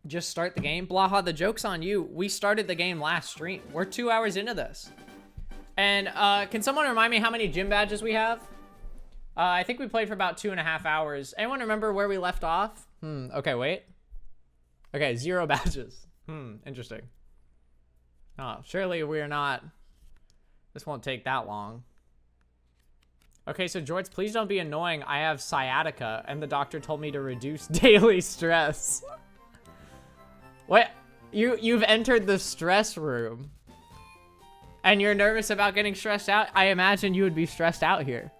Just start the game. Blaha, the joke's on you. We started the game last stream. We're 2 hours into this. And can someone remind me how many gym badges we have? I think we played for about 2.5 hours. Anyone remember where we left off? Okay, wait. Okay, 0 badges. Interesting. Oh, surely we're not... This won't take that long. Okay, so Jorts, please don't be annoying. I have sciatica, and the doctor told me to reduce daily stress. What? You've entered the stress room. And you're nervous about getting stressed out? I imagine you would be stressed out here.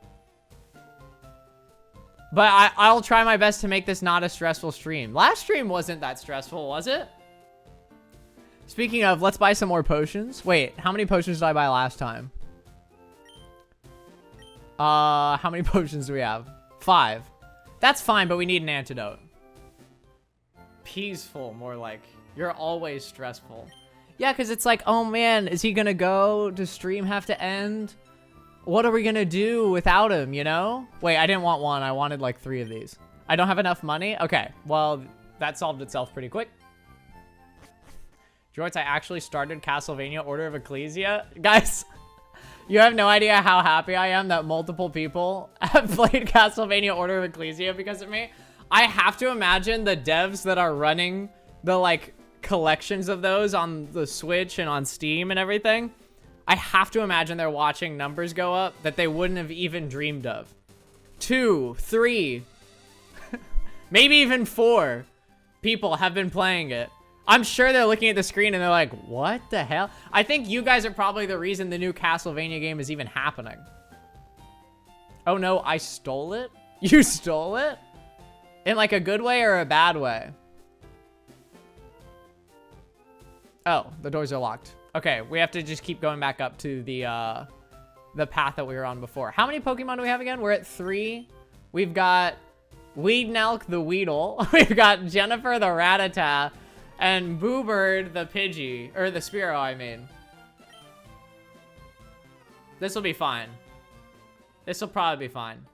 But I'll try my best to make this not a stressful stream. Last stream wasn't that stressful, was it? Speaking of, let's buy some more potions. Wait, how many potions did I buy last time? How many potions do we have? 5. That's fine, but we need an antidote. Peaceful, more like. You're always stressful. Yeah, because it's like, oh man, is he gonna go? Does stream have to end? What are we gonna do without him, you know? Wait, I didn't want 1. I wanted like 3 of these. I don't have enough money? Okay, well, that solved itself pretty quick. Jorts, I actually started Castlevania Order of Ecclesia. Guys, you have no idea how happy I am that multiple people have played Castlevania Order of Ecclesia because of me. I have to imagine the devs that are running the, like, collections of those on the Switch and on Steam and everything. I have to imagine they're watching numbers go up that they wouldn't have even dreamed of. 2, 3, maybe even 4 people have been playing it. I'm sure they're looking at the screen and they're like, what the hell? I think you guys are probably the reason the new Castlevania game is even happening. Oh no, I stole it? You stole it? In like a good way or a bad way? Oh, the doors are locked. Okay, we have to just keep going back up to the path that we were on before. How many Pokemon do we have again? We're at 3. We've got Weednelk the Weedle. We've got Jennifer the Rattata. And Boobird the Pidgey. Or the Spearow, I mean. This will be fine. This will probably be fine.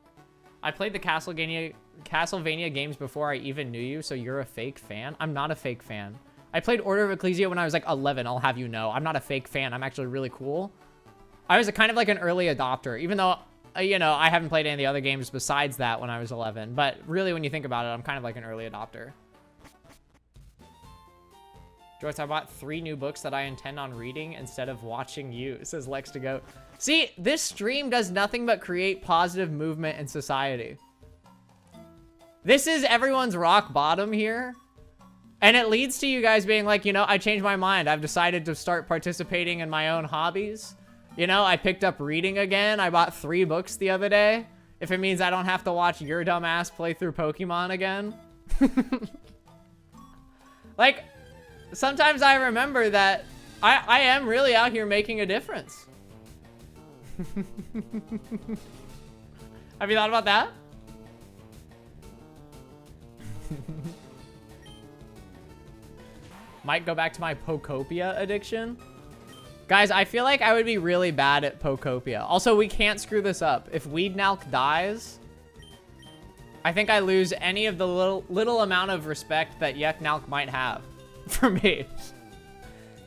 I played the Castlevania games before I even knew you, so you're a fake fan? I'm not a fake fan. I played Order of Ecclesia when I was like 11, I'll have you know. I'm not a fake fan. I'm actually really cool. I was kind of like an early adopter, even though, you know, I haven't played any of the other games besides that when I was 11. But really, when you think about it, I'm kind of like an early adopter. Jorts, I bought 3 new books that I intend on reading instead of watching you, says Lex to go. See, this stream does nothing but create positive movement in society. This is everyone's rock bottom here. And it leads to you guys being like, you know, I changed my mind. I've decided to start participating in my own hobbies. You know, I picked up reading again. I bought 3 books the other day. If it means I don't have to watch your dumb ass play through Pokemon again. Like, sometimes I remember that I am really out here making a difference. Have you thought about that? Might go back to my Pokopia addiction. Guys, I feel like I would be really bad at Pokopia. Also, we can't screw this up. If Weednelk dies, I think I lose any of the little amount of respect that Yeknalk might have for me.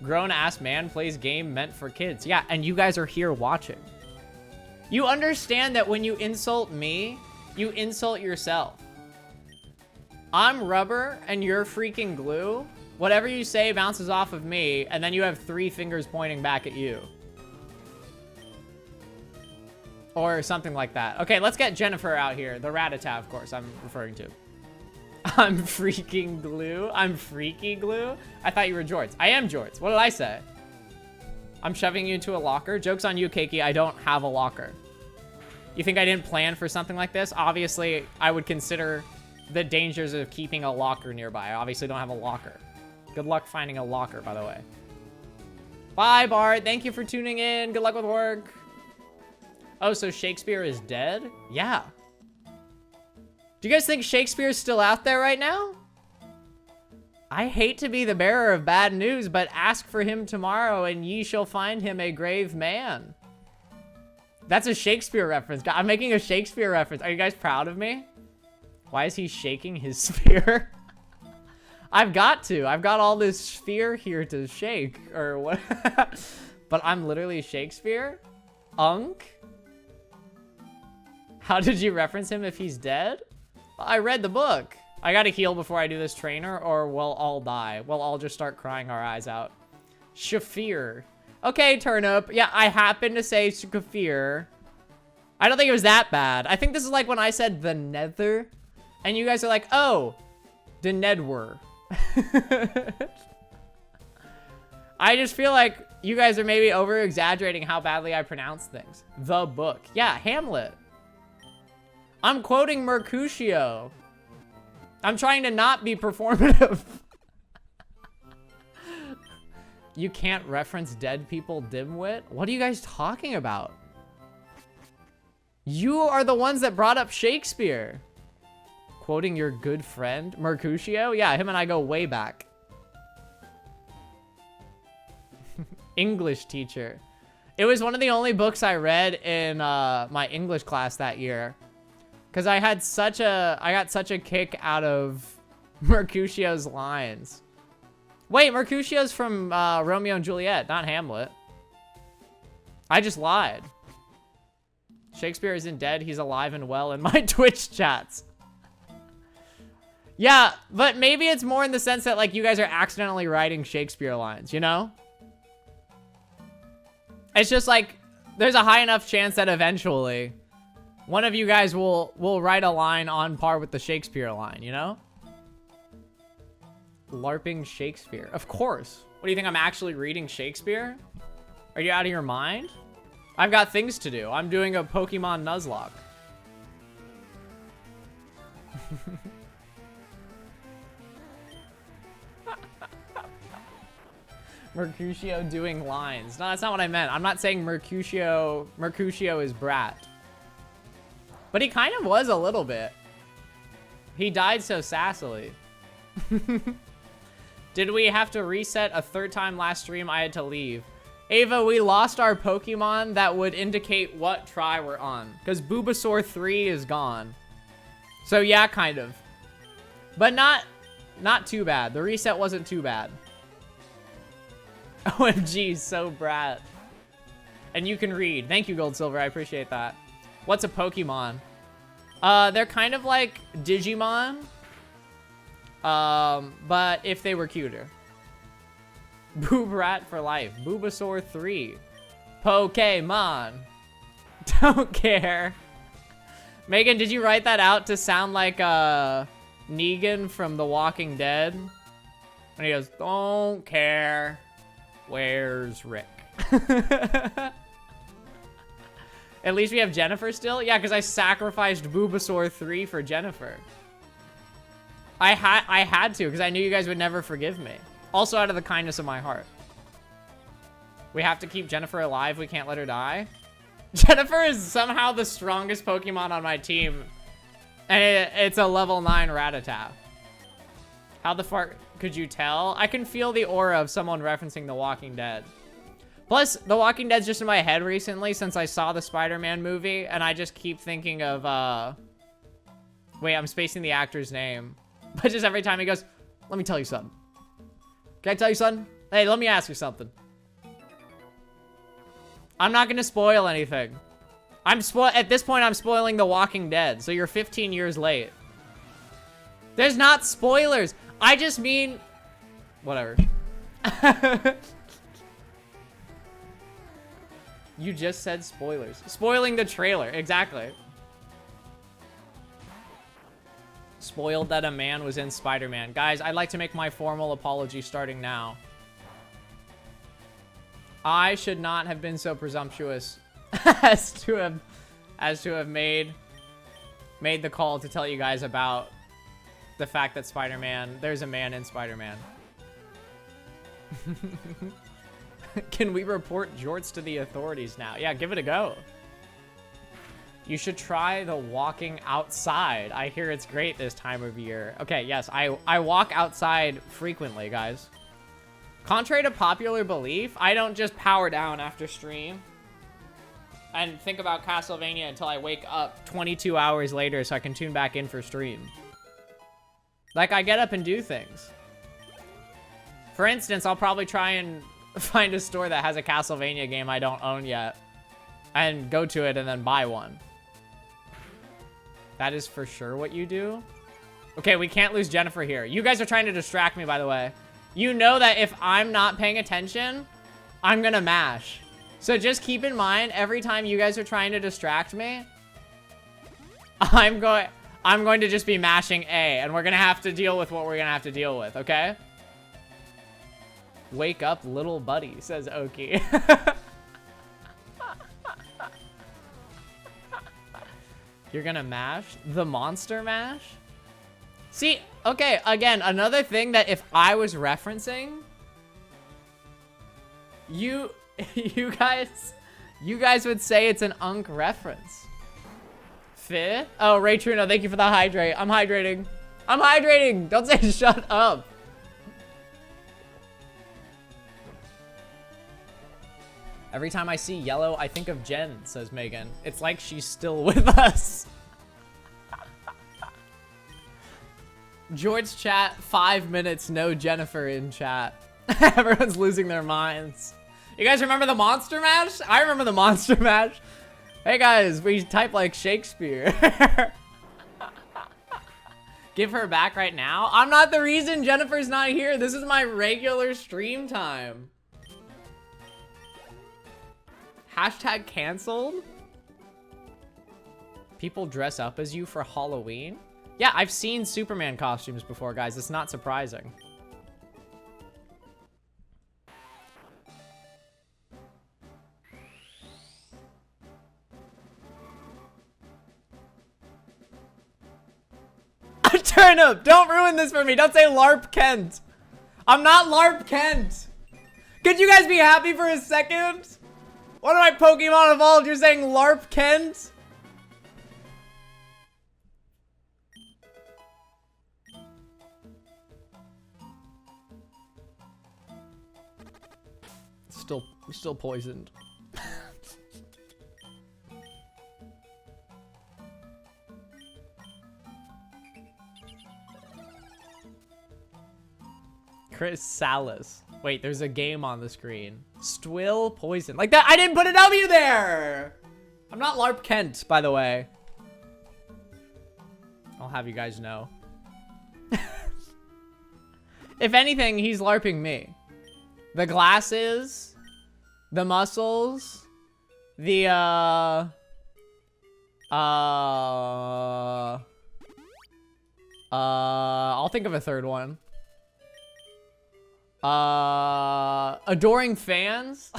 Grown-ass man plays game meant for kids. Yeah, and you guys are here watching. You understand that when you insult me, you insult yourself. I'm rubber and you're freaking glue. Whatever you say bounces off of me, and then you have 3 fingers pointing back at you. Or something like that. Okay, let's get Jennifer out here. The Rattata, of course, I'm referring to. I'm freaking glue. I'm freaky glue. I thought you were Jorts. I am Jorts. What did I say? I'm shoving you into a locker. Joke's on you, Keiki. I don't have a locker. You think I didn't plan for something like this? Obviously, I would consider the dangers of keeping a locker nearby. I obviously don't have a locker. Good luck finding a locker, by the way. Bye, Bart. Thank you for tuning in. Good luck with work. Oh, so Shakespeare is dead? Yeah. Do you guys think Shakespeare is still out there right now? I hate to be the bearer of bad news, but ask for him tomorrow and ye shall find him a grave man. That's a Shakespeare reference. I'm making a Shakespeare reference. Are you guys proud of me? Why is he shaking his spear? I've got to. I've got all this sphere here to shake, or what? But I'm literally Shakespeare? Unk? How did you reference him if he's dead? I read the book. I gotta heal before I do this trainer, or we'll all die. We'll all just start crying our eyes out. Shafir. Okay, Turnip. Yeah, I happened to say Shafir. I don't think it was that bad. I think this is like when I said the Nether, and you guys are like, oh, the Nedwer. I just feel like you guys are maybe over-exaggerating how badly I pronounce things. The book. Yeah, Hamlet. I'm quoting Mercutio. I'm trying to not be performative. You can't reference dead people, dimwit? What are you guys talking about? You are the ones that brought up Shakespeare. Quoting your good friend, Mercutio? Yeah, him and I go way back. English teacher. It was one of the only books I read in my English class that year. Because I got such a kick out of Mercutio's lines. Wait, Mercutio's from Romeo and Juliet, not Hamlet. I just lied. Shakespeare isn't dead, he's alive and well in my Twitch chats. Yeah, but maybe it's more in the sense that like you guys are accidentally writing Shakespeare lines, you know? It's just like, there's a high enough chance that eventually one of you guys will write a line on par with the Shakespeare line, you know? LARPing Shakespeare. Of course. What do you think, I'm actually reading Shakespeare? Are you out of your mind? I've got things to do. I'm doing a Pokemon Nuzlocke. Mercutio doing lines. No, that's not what I meant. I'm not saying Mercutio is Brat. But he kind of was a little bit. He died so sassily. Did we have to reset a third time last stream? I had to leave. Ava, we lost our Pokemon that would indicate what try we're on. Because Bulbasaur 3 is gone. So yeah, kind of. But not too bad. The reset wasn't too bad. OMG, so Brat. And you can read. Thank you, Gold Silver. I appreciate that. What's a Pokemon? They're kind of like Digimon. But if they were cuter. Boobrat for life. Bulbasaur 3. Pokemon. Don't care. Megan, did you write that out to sound like Negan from The Walking Dead? When he goes, don't care. Where's Rick? At least we have Jennifer still? Yeah, because I sacrificed Bulbasaur 3 for Jennifer. I had to, because I knew you guys would never forgive me. Also out of the kindness of my heart. We have to keep Jennifer alive. We can't let her die. Jennifer is somehow the strongest Pokemon on my team. And it's a level 9 Rattata. How the fuck could you tell? I can feel the aura of someone referencing The Walking Dead. Plus, The Walking Dead's just in my head recently since I saw the Spider-Man movie. And I just keep thinking of, wait, I'm spacing the actor's name. But just every time he goes, let me tell you something. Can I tell you something? Hey, let me ask you something. I'm not gonna spoil anything. At this point, I'm spoiling The Walking Dead, so you're 15 years late. There's not spoilers. I just mean, whatever. You just said spoilers. Spoiling the trailer, exactly. Spoiled that a man was in Spider-Man. Guys, I'd like to make my formal apology starting now. I should not have been so presumptuous as to have made the call to tell you guys about the fact that Spider-Man, there's a man in Spider-Man. Can we report Jorts to the authorities now? Yeah, give it a go. You should try the walking outside. I hear it's great this time of year. Okay, yes, I walk outside frequently, guys. Contrary to popular belief, I don't just power down after stream and think about Castlevania until I wake up 22 hours later so I can tune back in for stream. Like, I get up and do things. For instance, I'll probably try and find a store that has a Castlevania game I don't own yet and go to it and then buy one. That is for sure what you do. Okay, we can't lose Jennifer here. You guys are trying to distract me, by the way. You know that if I'm not paying attention, I'm gonna mash. So just keep in mind, every time you guys are trying to distract me, I'm going to just be mashing A, and we're gonna have to deal with what we're gonna have to deal with, okay? Wake up, little buddy, says Oki. You're gonna mash? The monster mash? See, okay, again, another thing that if I was referencing, you guys would say it's an Unk reference. Fifth? Oh, Ray Truno, thank you for the hydrate. I'm hydrating. I'm hydrating! Don't say shut up. Every time I see yellow, I think of Jen, says Megan. It's like she's still with us. Jorts chat, 5 minutes, no Jennifer in chat. Everyone's losing their minds. You guys remember the Monster Mash? I remember the Monster Mash. Hey guys, we type like Shakespeare. Give her back right now. I'm not the reason Jennifer's not here. This is my regular stream time. Hashtag canceled? People dress up as you for Halloween? Yeah, I've seen Superman costumes before, guys. It's not surprising. Turnip, don't ruin this for me. Don't say LARP Kent. I'm not LARP Kent. Could you guys be happy for a second? One of my Pokemon evolved, you're saying LARP Kent? Still poisoned. Chris Salas. Wait, there's a game on the screen. Still poison. Like that, I didn't put a W there! I'm not LARP Kent, by the way. I'll have you guys know. If anything, he's LARPing me. The glasses, the muscles, the, I'll think of a third one. Adoring fans?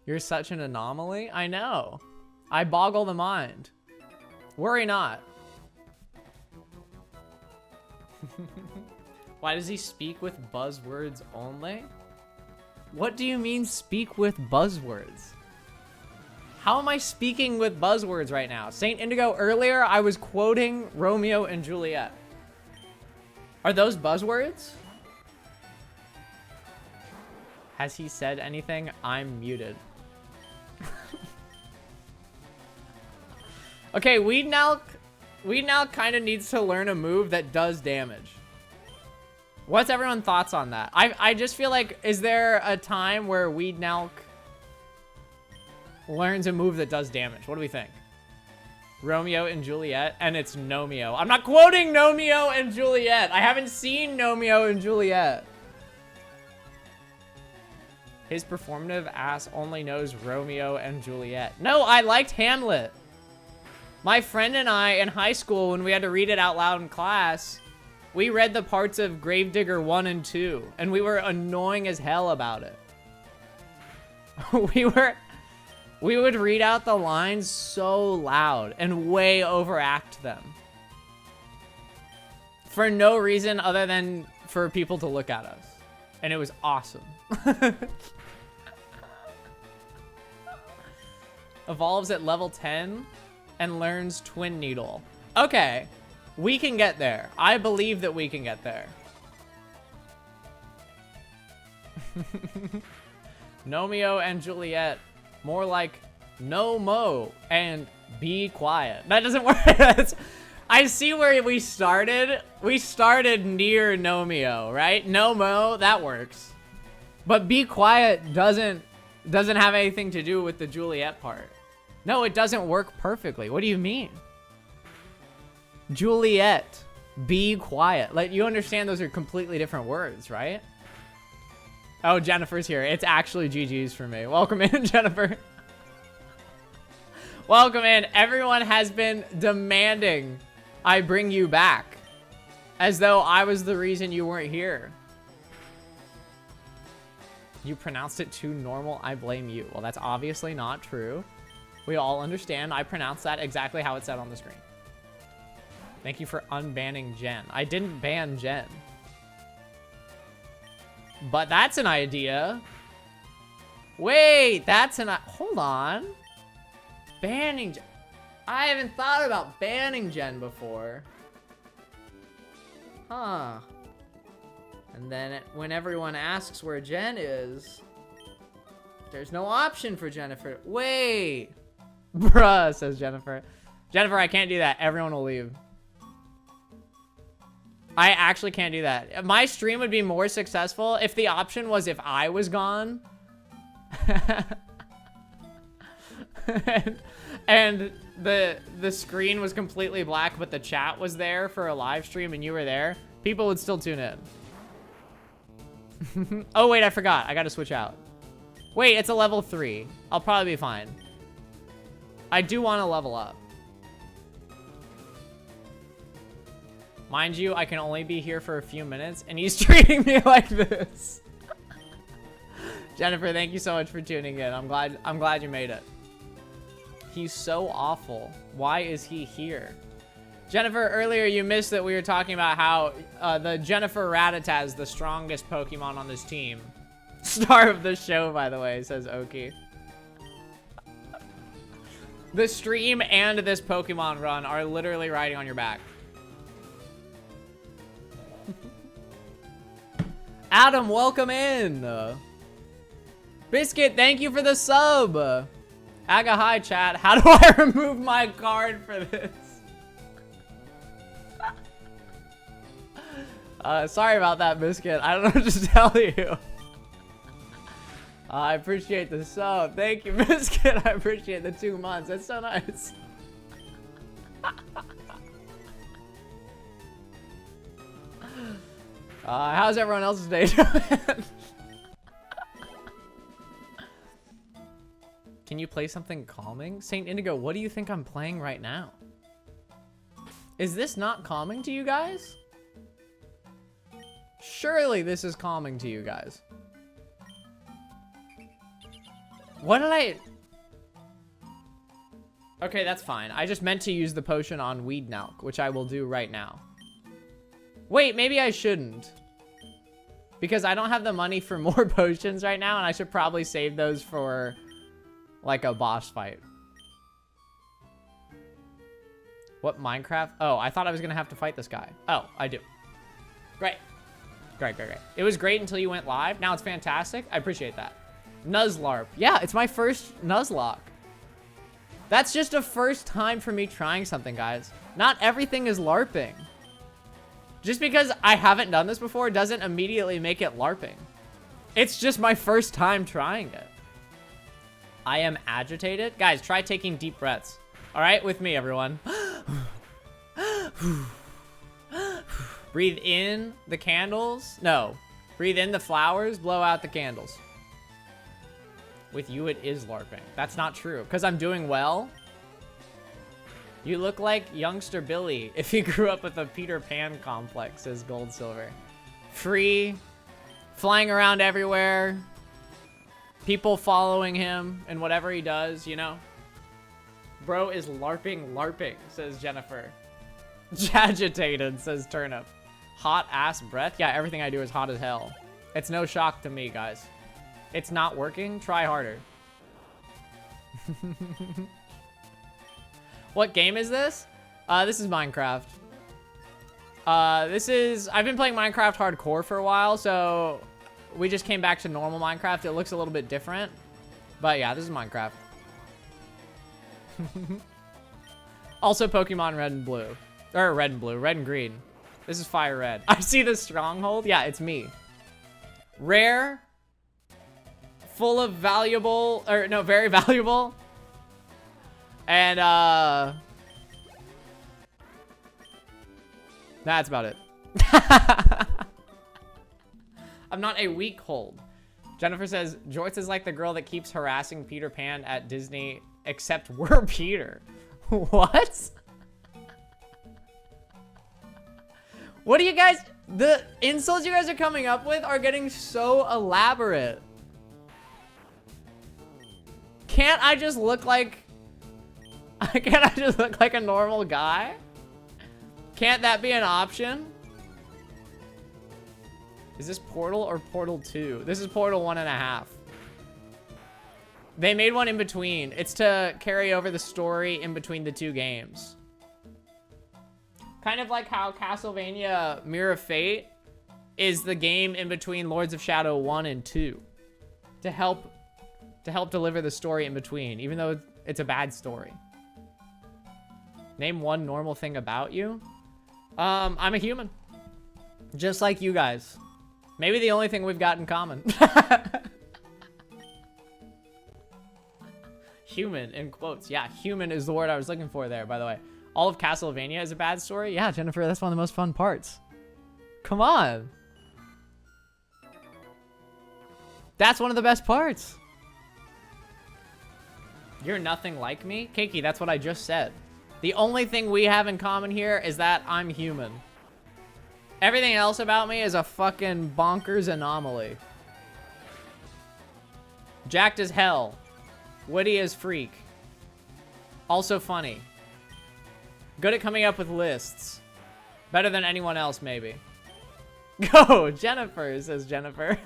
You're such an anomaly? I know. I boggle the mind. Worry not. Why does he speak with buzzwords only? What do you mean speak with buzzwords? How am I speaking with buzzwords right now? Saint Indigo, earlier I was quoting Romeo and Juliet. Are those buzzwords? Has he said anything? I'm muted. Okay, Weed now kind of needs to learn a move that does damage. What's everyone's thoughts on that? I just feel like, is there a time where Weed now learns a move that does damage? What do we think? Romeo and Juliet, and it's Nomeo. I'm not quoting Nomeo and Juliet. I haven't seen Nomeo and Juliet. His performative ass only knows Romeo and Juliet. No, I liked Hamlet. My friend and I in high school, when we had to read it out loud in class, we read the parts of Gravedigger 1 and 2, and we were annoying as hell about it. We would read out the lines so loud and way overact them. For no reason other than for people to look at us. And it was awesome. Evolves at level 10 and learns Twin Needle. Okay, we can get there. I believe that we can get there. Nomeo and Juliet. More like no mo and be quiet. That doesn't work. I see where we started. We started near Nomeo, right? Nomo, that works. But be quiet doesn't have anything to do with the Juliet part. No, it doesn't work perfectly. What do you mean? Juliet, be quiet. Like, you understand those are completely different words, right? Oh, Jennifer's here. It's actually GG's for me. Welcome in, Jennifer. Welcome in. Everyone has been demanding I bring you back. As though I was the reason you weren't here. You pronounced it too normal. I blame you. Well, that's obviously not true. We all understand. I pronounced that exactly how it said on the screen. Thank you for unbanning Jen. I didn't ban Jen. But that's an idea. Wait, that's an... Hold on. Banning Jen. I haven't thought about banning Jen before. Huh. And then when everyone asks where Jen is, there's no option for Jennifer. Wait. Bruh, says Jennifer. Jennifer, I can't do that. Everyone will leave. I actually can't do that. My stream would be more successful if the option was if I was gone. and the screen was completely black, but the chat was there for a live stream and you were there. People would still tune in. Oh, wait, I forgot. I gotta switch out. Wait, it's a level 3. I'll probably be fine. I do want to level up. Mind you, I can only be here for a few minutes, and he's treating me like this. Jennifer, thank you so much for tuning in. I'm glad you made it. He's so awful. Why is he here? Jennifer, earlier you missed that we were talking about how the Jennifer Rattata is the strongest Pokemon on this team. Star of the show, by the way, says Oki. The stream and this Pokemon run are literally riding on your back. Adam, welcome in. Biscuit, thank you for the sub. Aga, hi, chat. How do I remove my card for this? Sorry about that, Biscuit. I don't know what to tell you. I appreciate the sub. Thank you, Biscuit. I appreciate the 2 months. That's so nice. How's everyone else's day doing? Can you play something calming? Saint Indigo, what do you think I'm playing right now? Is this not calming to you guys? Surely this is calming to you guys. What did I... Okay, that's fine. I just meant to use the potion on Weednalk, which I will do right now. Wait, maybe I shouldn't. Because I don't have the money for more potions right now, and I should probably save those for, like, a boss fight. What, Minecraft? Oh, I thought I was gonna have to fight this guy. Oh, I do. Great. Great. It was great until you went live. Now it's fantastic. I appreciate that. Nuzlarp. Yeah, it's my first Nuzlocke. That's just a first time for me trying something, guys. Not everything is LARPing. Just because I haven't done this before doesn't immediately make it LARPing. It's just my first time trying it. I am agitated. Guys, try taking deep breaths. All right, with me, everyone. Breathe in the candles. No, breathe in the flowers, blow out the candles. With you, it is LARPing. That's not true, because I'm doing well. You look like youngster Billy if he grew up with a Peter Pan complex, says Gold Silver. Free, flying around everywhere, people following him and whatever he does, you know? Bro is LARPing, says Jennifer. Agitated, says Turnip. Hot ass breath? Yeah, everything I do is hot as hell. It's no shock to me, guys. It's not working? Try harder. What game is this? This is Minecraft. I've been playing Minecraft hardcore for a while, so we just came back to normal Minecraft. It looks a little bit different, but yeah, this is Minecraft. Also Pokemon Red and Blue. Or red and blue. Red and green. This is fire red. I see the stronghold. Yeah, it's me. Rare. Full of valuable. Or no, very valuable. And that's about it. I'm not a weak hold. Jennifer says, Jorts is like the girl that keeps harassing Peter Pan at Disney, except we're Peter. What? What do you guys... The insults you guys are coming up with are getting so elaborate. Can't I just look like... Can't I just look like a normal guy? Can't that be an option? Is this Portal or Portal 2? This is Portal 1.5. They made one in between. It's to carry over the story in between the two games. Kind of like how Castlevania Mirror of Fate is the game in between Lords of Shadow 1 and 2. To help deliver the story in between, even though it's a bad story. Name one normal thing about you. I'm a human. Just like you guys. Maybe the only thing we've got in common. Human, in quotes. Yeah, human is the word I was looking for there, by the way. All of Castlevania is a bad story? Yeah, Jennifer, that's one of the most fun parts. Come on. That's one of the best parts. You're nothing like me? Keiki, that's what I just said. The only thing we have in common here is that I'm human. Everything else about me is a fucking bonkers anomaly. Jacked as hell. Witty as freak. Also funny. Good at coming up with lists. Better than anyone else, maybe. Go, Jennifer, says Jennifer.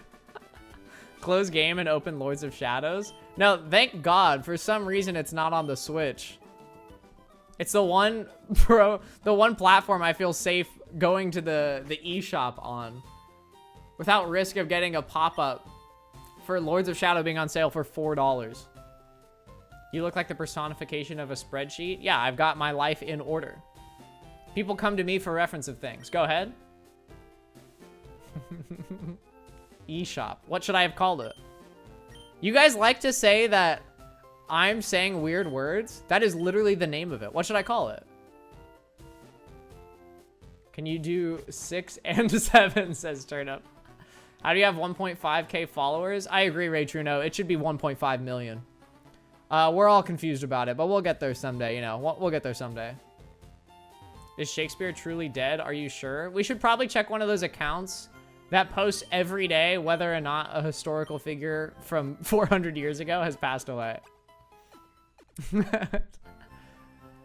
Close game and open Lords of Shadows. No, thank God. For some reason, it's not on the Switch. It's the one platform I feel safe going to the eShop on. Without risk of getting a pop-up for Lords of Shadow being on sale for $4. You look like the personification of a spreadsheet. Yeah, I've got my life in order. People come to me for reference of things. Go ahead. eShop. What should I have called it? You guys like to say that I'm saying weird words? That is literally the name of it. What should I call it? Can you do 6 and 7, says Turnip. How do you have 1.5k followers? I agree, Ray Truno. It should be 1.5 million. We're all confused about it, but we'll get there someday, you know. We'll get there someday. Is Shakespeare truly dead? Are you sure? We should probably check one of those accounts that posts every day whether or not a historical figure from 400 years ago has passed away.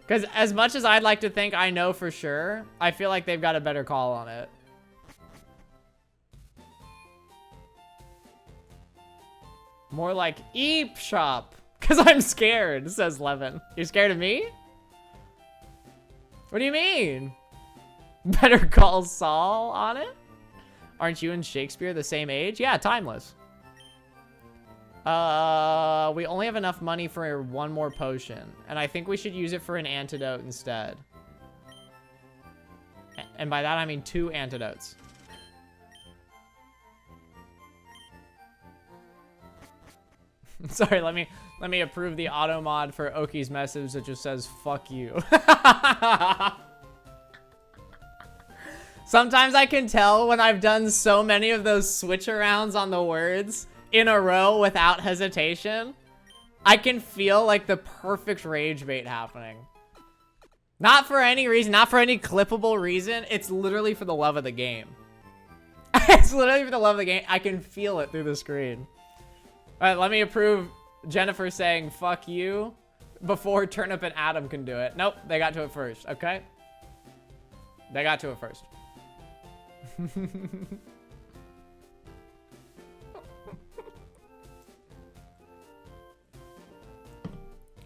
Because as much as I'd like to think I know for sure, I feel like they've got a better call on it. More like Eep Shop. Because I'm scared, says Levin. You're scared of me? What do you mean? Better call Saul on it? Aren't you and Shakespeare the same age? Yeah, timeless. We only have enough money for one more potion. And I think we should use it for an antidote instead. And by that, I mean 2 antidotes. Sorry, let me approve the auto mod for Oki's message that just says, fuck you. Sometimes I can tell when I've done so many of those switch arounds on the words in a row without hesitation. I can feel like the perfect rage bait happening. Not for any reason, not for any clippable reason. It's literally for the love of the game. It's literally for the love of the game. I can feel it through the screen. All right, let me approve Jennifer saying fuck you before Turnip and Adam can do it. Nope, they got to it first, okay? They got to it first.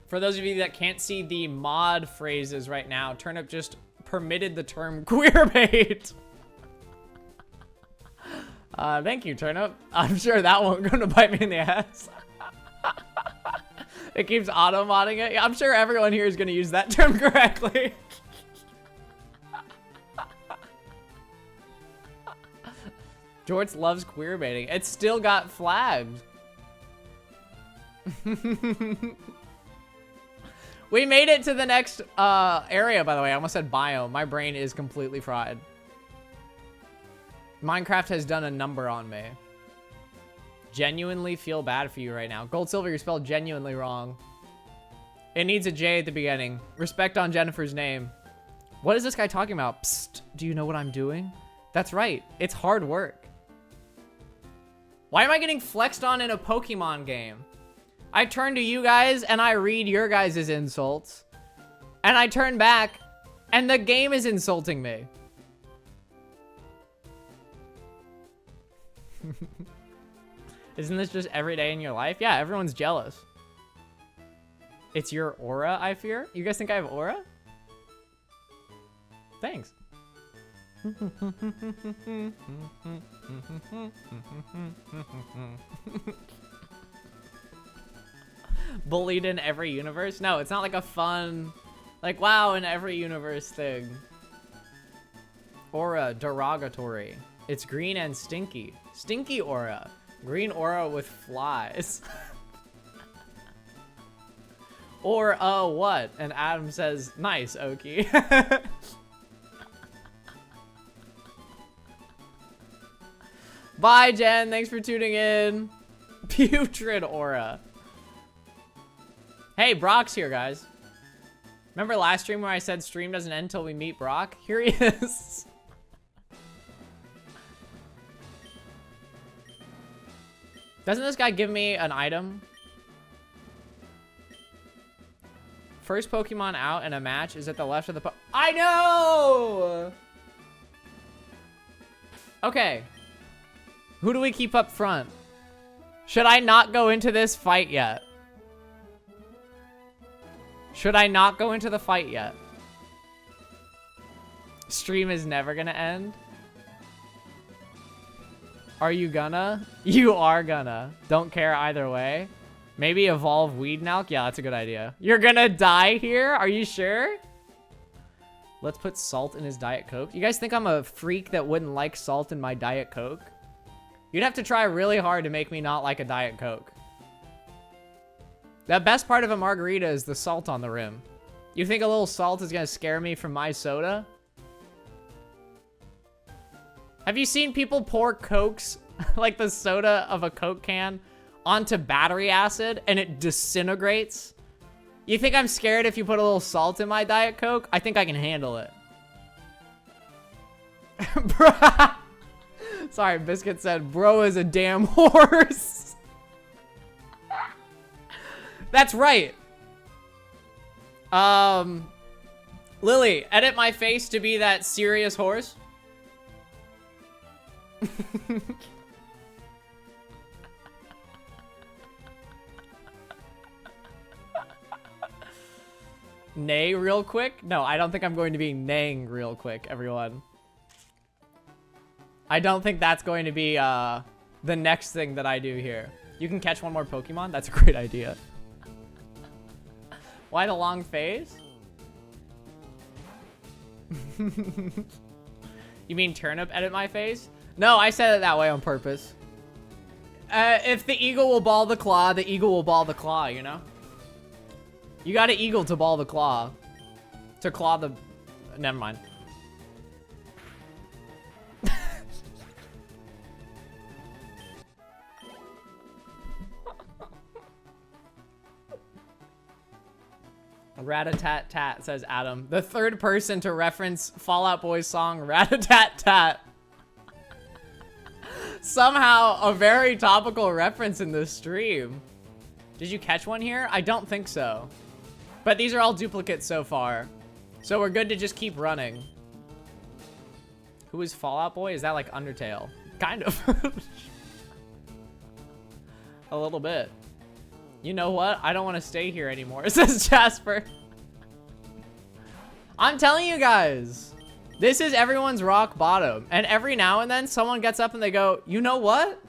For those of you that can't see the mod phrases right now, Turnip just permitted the term queerbait. Thank you, Turnip. I'm sure that won't go to bite me in the ass. It keeps auto-modding it. I'm sure everyone here is going to use that term correctly. Jorts loves queerbaiting. It still got flagged. We made it to the next area, by the way. I almost said biome. My brain is completely fried. Minecraft has done a number on me. Genuinely feel bad for you right now. Gold Silver, you're spelled genuinely wrong. It needs a J at the beginning. Respect on Jennifer's name. What is this guy talking about? Psst, do you know what I'm doing? That's right. It's hard work. Why am I getting flexed on in a Pokemon game? I turn to you guys and I read your guys' insults. And I turn back and the game is insulting me. Isn't this just every day in your life? Yeah, everyone's jealous. It's your aura, I fear. You guys think I have aura? Thanks. Bullied in every universe? No, it's not like a fun, like, wow, in every universe thing. Aura, derogatory. It's green and stinky. Stinky aura. Green aura with flies. Or, what? And Adam says, nice, Oki. Bye, Jen. Thanks for tuning in. Putrid aura. Hey, Brock's here, guys. Remember last stream where I said stream doesn't end until we meet Brock? Here he is. Doesn't this guy give me an item? First Pokemon out in a match is at the left of the I know! Okay. Who do we keep up front? Should I not go into this fight yet? Should I not go into the fight yet? Stream is never gonna end. Are you gonna? You are gonna. Don't care either way. Maybe evolve Weednalk? Yeah, that's a good idea. You're gonna die here? Are you sure? Let's put salt in his Diet Coke. You guys think I'm a freak that wouldn't like salt in my Diet Coke? You'd have to try really hard to make me not like a Diet Coke. The best part of a margarita is the salt on the rim. You think a little salt is gonna scare me from my soda? Have you seen people pour Cokes, like the soda of a Coke can, onto battery acid and it disintegrates? You think I'm scared if you put a little salt in my Diet Coke? I think I can handle it. Sorry, Biscuit said, bro is a damn horse. That's right. Lily, edit my face to be that serious horse. Neigh real quick? No, I don't think I'm going to be neighing real quick, everyone. I don't think that's going to be the next thing that I do here. You can catch one more Pokemon? That's a great idea. Why the long face? You mean turnip edit my face? No, I said it that way on purpose. If the eagle will ball the claw, the eagle will ball the claw, you know? You got an eagle to ball the claw. To claw the... Never mind. Rat-a-tat-tat, says Adam. The third person to reference Fall Out Boy's song, Rat-a-tat-tat. Somehow, a very topical reference in this stream. Did you catch one here? I don't think so. But these are all duplicates so far. So we're good to just keep running. Who is Fall Out Boy? Is that like Undertale? Kind of. A little bit. You know what? I don't want to stay here anymore, says Jasper. I'm telling you guys, this is everyone's rock bottom. And every now and then someone gets up and they go, you know what?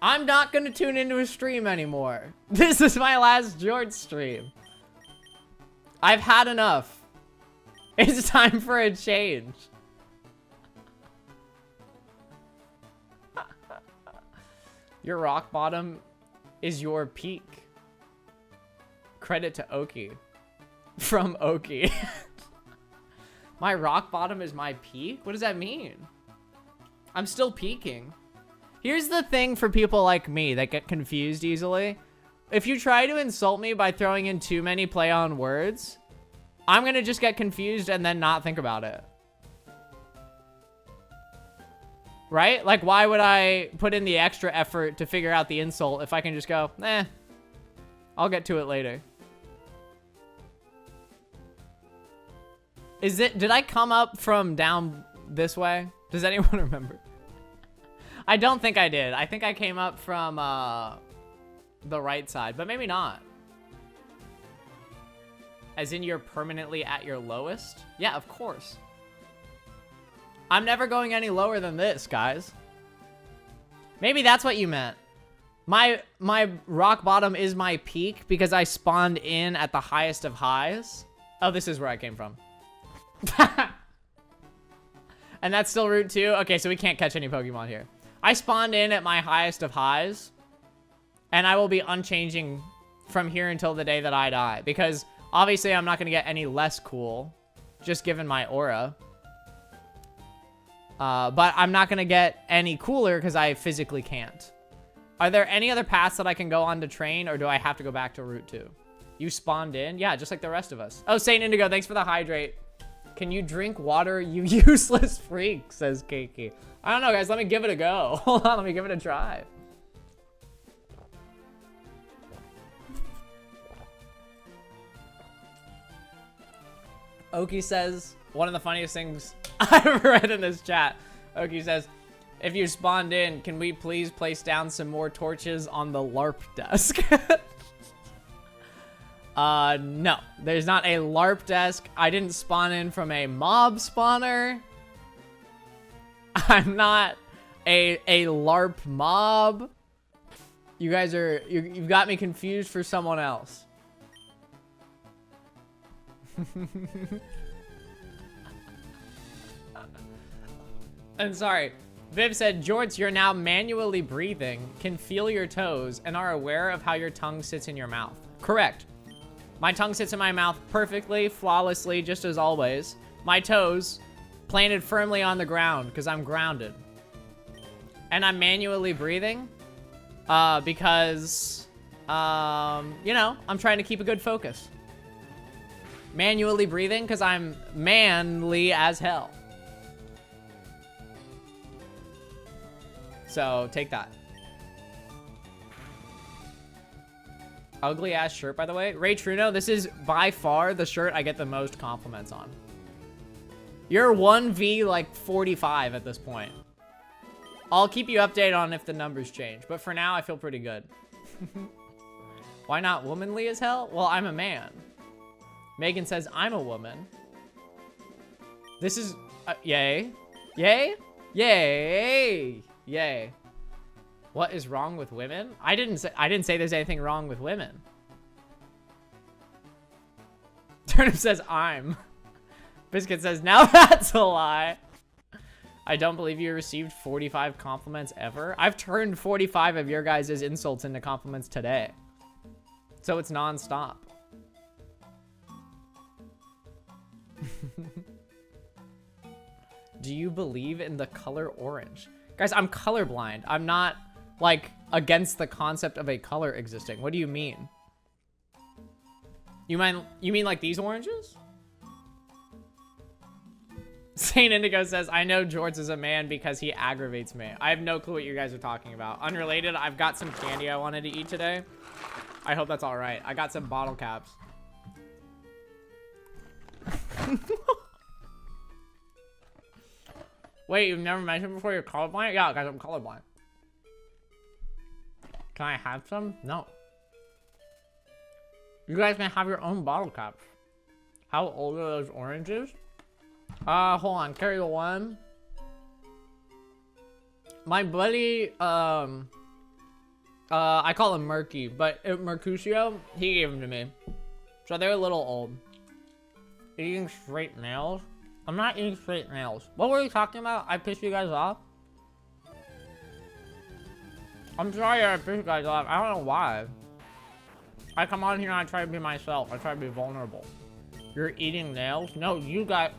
I'm not going to tune into a stream anymore. This is my last Jorts stream. I've had enough. It's time for a change. Your rock bottom is your peak. Credit to Oki. From Oki. My rock bottom is my peak? What does that mean? I'm still peaking. Here's the thing for people like me that get confused easily. If you try to insult me by throwing in too many play on words, I'm gonna just get confused and then not think about it. Right? Like, why would I put in the extra effort to figure out the insult if I can just go, eh, I'll get to it later. Did I come up from down this way? Does anyone remember? I don't think I did. I think I came up from the right side, but maybe not. As in you're permanently at your lowest? Yeah, of course. I'm never going any lower than this, guys. Maybe that's what you meant. My rock bottom is my peak because I spawned in at the highest of highs. Oh, this is where I came from. And that's still Route 2? Okay, so we can't catch any Pokemon here. I spawned in at my highest of highs. And I will be unchanging from here until the day that I die. Because obviously I'm not going to get any less cool. Just given my aura. But I'm not going to get any cooler because I physically can't. Are there any other paths that I can go on to train? Or do I have to go back to Route 2? You spawned in? Yeah, just like the rest of us. Oh, Saint Indigo, thanks for the hydrate. Can you drink water, you useless freak, says Keiki. I don't know, guys. Let me give it a go. Hold on, let me give it a try. Oki says, one of the funniest things I've read in this chat. Oki says, if you spawned in, can we please place down some more torches on the LARP desk? No, there's not a LARP desk. I didn't spawn in from a mob spawner. I'm not a LARP mob. You guys are, you've got me confused for someone else. I'm sorry. Viv said, Jorts, you're now manually breathing, can feel your toes, and are aware of how your tongue sits in your mouth. Correct. My tongue sits in my mouth perfectly, flawlessly, just as always. My toes planted firmly on the ground because I'm grounded. And I'm manually breathing because, you know, I'm trying to keep a good focus. Manually breathing because I'm manly as hell. So, take that. Ugly ass shirt, by the way. Ray Truno, this is by far the shirt I get the most compliments on. You're 1v like 45 at this point. I'll keep you updated on if the numbers change, but for now I feel pretty good. Why not womanly as hell? Well, I'm a man. Megan says I'm a woman. This is yay. Yay? Yay. Yay. What is wrong with women? I didn't say there's anything wrong with women. Turnip says I'm. Biscuit says now that's a lie. I don't believe you received 45 compliments ever. I've turned 45 of your guys' insults into compliments today. So it's non-stop. Do you believe in the color orange? Guys, I'm colorblind. I'm not like against the concept of a color existing. What do you mean? You mean like these oranges? Saint Indigo says, I know Jorts is a man because he aggravates me. I have no clue what you guys are talking about. Unrelated, I've got some candy I wanted to eat today. I hope that's all right. I got some bottle caps. Wait, you've never mentioned before you're colorblind? Yeah, guys, I'm colorblind. Can I have some? No. You guys can have your own bottle caps. How old are those oranges? Hold on. Carry the one. My buddy, I call him Murky, but Mercutio, he gave them to me. So they're a little old. Eating straight nails? I'm not eating straight nails. What were you talking about? I pissed you guys off? I'm sorry I pissed you guys off. I don't know why. I come on here and I try to be myself. I try to be vulnerable. You're eating nails? No, you got...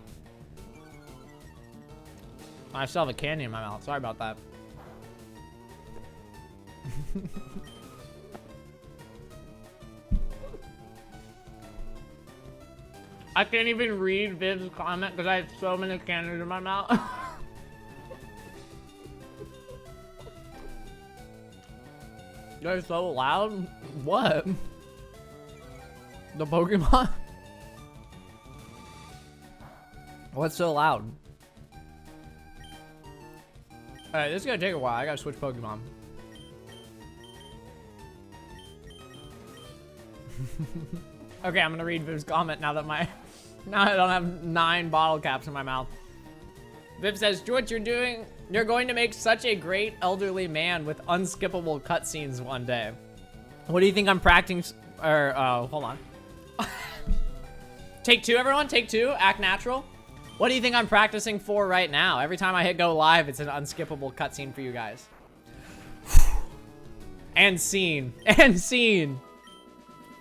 I still have a candy in my mouth. Sorry about that. I can't even read Viv's comment because I have so many candies in my mouth. They're so loud? What? The Pokemon? What's so loud? Alright, this is gonna take a while. I gotta switch Pokemon. Okay, I'm gonna read Viv's comment now that now I don't have 9 bottle caps in my mouth. Viv says, Jorts, you're going to make such a great elderly man with unskippable cutscenes one day. What do you think I'm practicing? Hold on. Take 2, everyone. Take 2. Act natural. What do you think I'm practicing for right now? Every time I hit go live, it's an unskippable cutscene for you guys. And scene. And scene.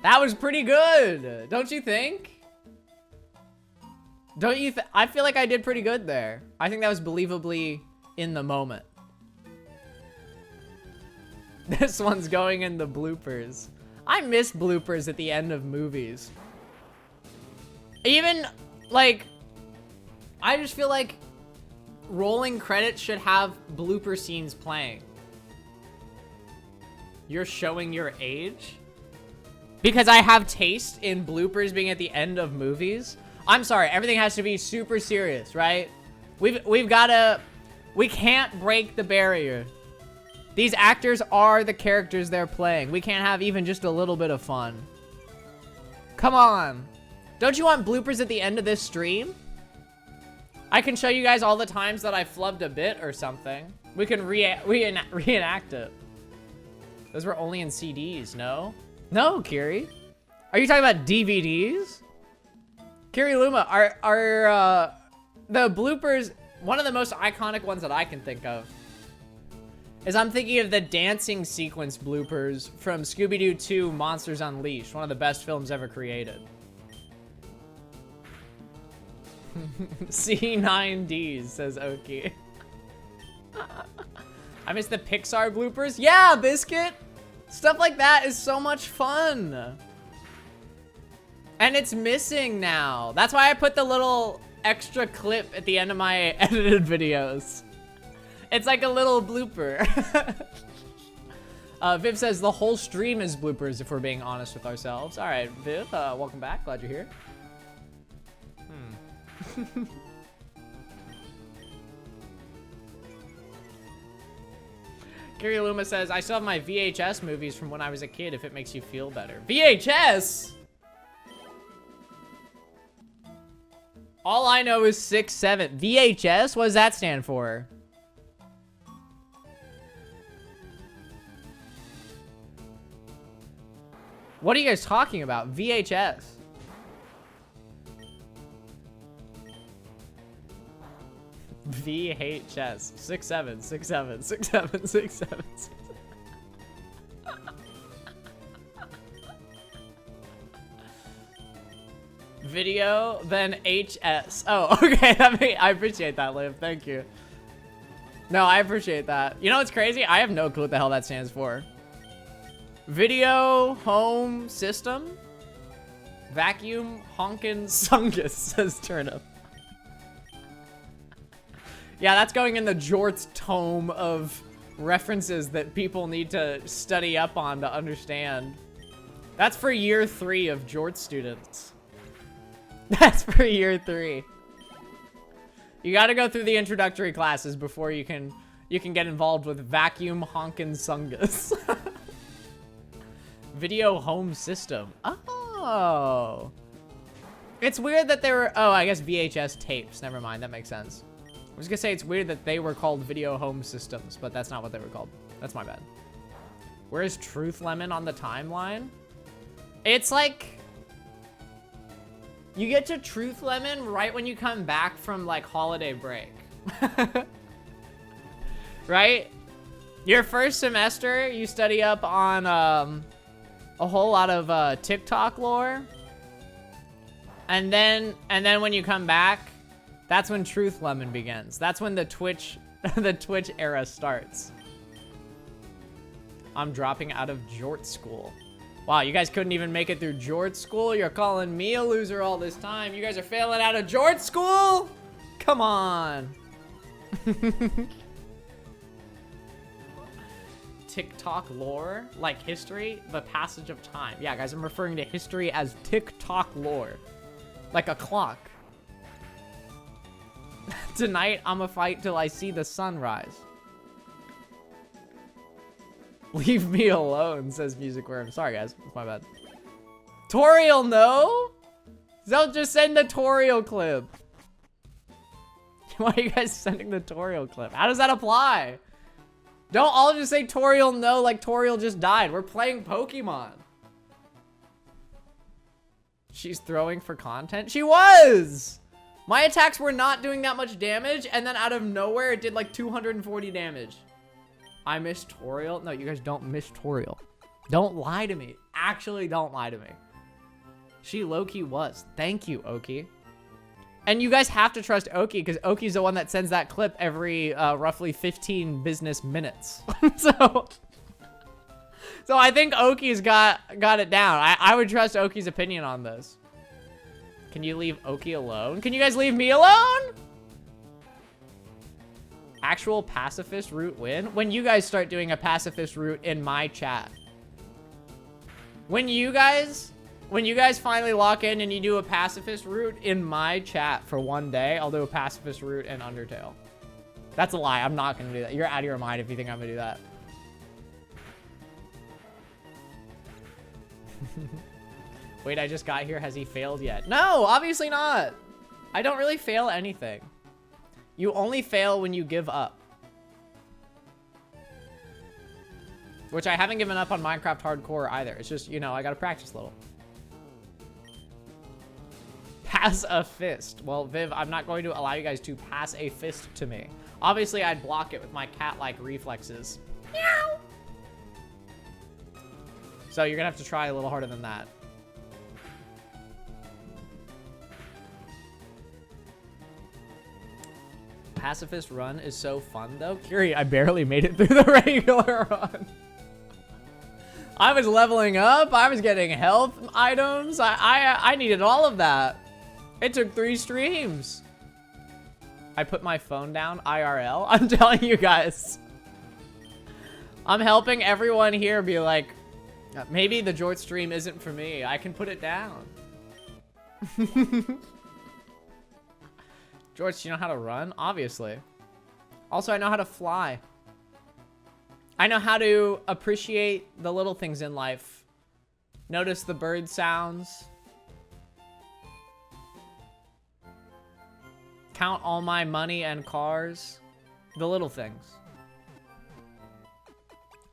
That was pretty good. Don't you think? Don't you I feel like I did pretty good there. I think that was believably in the moment. This one's going in the bloopers. I miss bloopers at the end of movies. Even, like, I just feel like rolling credits should have blooper scenes playing. You're showing your age? Because I have taste in bloopers being at the end of movies. I'm sorry, everything has to be super serious, right? We've gotta, we can't break the barrier. These actors are the characters they're playing. We can't have even just a little bit of fun. Come on. Don't you want bloopers at the end of this stream? I can show you guys all the times that I flubbed a bit or something. We can reenact it. Those were only in CDs, no? No, Kiri. Are you talking about DVDs? Kiri Luma, are the bloopers, one of the most iconic ones that I can think of is I'm thinking of the dancing sequence bloopers from Scooby-Doo 2 Monsters Unleashed, one of the best films ever created. C9Ds, says Oki. I miss the Pixar bloopers. Yeah, Biscuit! Stuff like that is so much fun. And it's missing now. That's why I put the little extra clip at the end of my edited videos. It's like a little blooper. Viv says the whole stream is bloopers if we're being honest with ourselves. All right, Viv, welcome back. Glad you're here. Gary Luma says, I still have my VHS movies from when I was a kid if it makes you feel better. VHS? All I know is 6'7". VHS? What does that stand for? What are you guys talking about? VHS. VHS. 6'7", 6'7", 6'7", 6'7". Video, then HS. Oh, okay. I appreciate that, Liv. Thank you. No, I appreciate that. You know what's crazy? I have no clue what the hell that stands for. Video home system? Vacuum honkin' sungus, says Turnip. Yeah, that's going in the Jorts tome of references that people need to study up on to understand. That's for year 3 of Jorts students. That's for year 3. You gotta go through the introductory classes before you can get involved with vacuum honkin' sungus. Video home system. Oh. It's weird that they were, oh, I guess VHS tapes. Never mind, that makes sense. I was gonna say it's weird that they were called video home systems, but that's not what they were called. That's my bad. Where is Truth Lemon on the timeline? It's like, you get to Truth Lemon right when you come back from like holiday break. Right? Your first semester, you study up on a whole lot of TikTok lore. And then when you come back, that's when Truth Lemon begins. That's when the Twitch era starts. I'm dropping out of Jorts school. Wow, you guys couldn't even make it through Jorts school? You're calling me a loser all this time. You guys are failing out of Jorts school? Come on. TikTok lore, like history, the passage of time. Yeah, guys, I'm referring to history as TikTok lore. Like a clock. Tonight, I'ma fight till I see the sunrise. Leave me alone, says Music Worm. Sorry, guys. It's my bad. Toriel, no? They'll just send the Toriel clip. Why are you guys sending the Toriel clip? How does that apply? Don't all just say Toriel no like Toriel just died. We're playing Pokemon. She's throwing for content? She was! My attacks were not doing that much damage, and then out of nowhere, it did like 240 damage. I miss Toriel? No, you guys don't miss Toriel. Don't lie to me. Actually, don't lie to me. She low-key was. Thank you, Oki. And you guys have to trust Oki, because Oki's the one that sends that clip every roughly 15 business minutes. So I think Oki's got it down. I would trust Oki's opinion on this. Can you leave Oki alone? Can you guys leave me alone? Actual pacifist route win? When you guys start doing a pacifist route in my chat. When you guys finally lock in and you do a pacifist route in my chat for one day, I'll do a pacifist route in Undertale. That's a lie. I'm not going to do that. You're out of your mind if you think I'm going to do that. Wait, I just got here. Has he failed yet? No, obviously not. I don't really fail anything. You only fail when you give up. Which I haven't given up on Minecraft Hardcore either. It's just, you know, I got to practice a little. Pass a fist. Well, Viv, I'm not going to allow you guys to pass a fist to me. Obviously, I'd block it with my cat-like reflexes. Meow. So you're going to have to try a little harder than that. Pacifist run is so fun, though. Curie, I barely made it through the regular run. I was leveling up. I was getting health items. I needed all of that. It took 3 streams. I put my phone down IRL. I'm telling you guys. I'm helping everyone here be like, maybe the Jorts stream isn't for me. I can put it down. Jorts, you know how to run? Obviously. Also, I know how to fly. I know how to appreciate the little things in life. Notice the bird sounds. Count all my money and cars. The little things.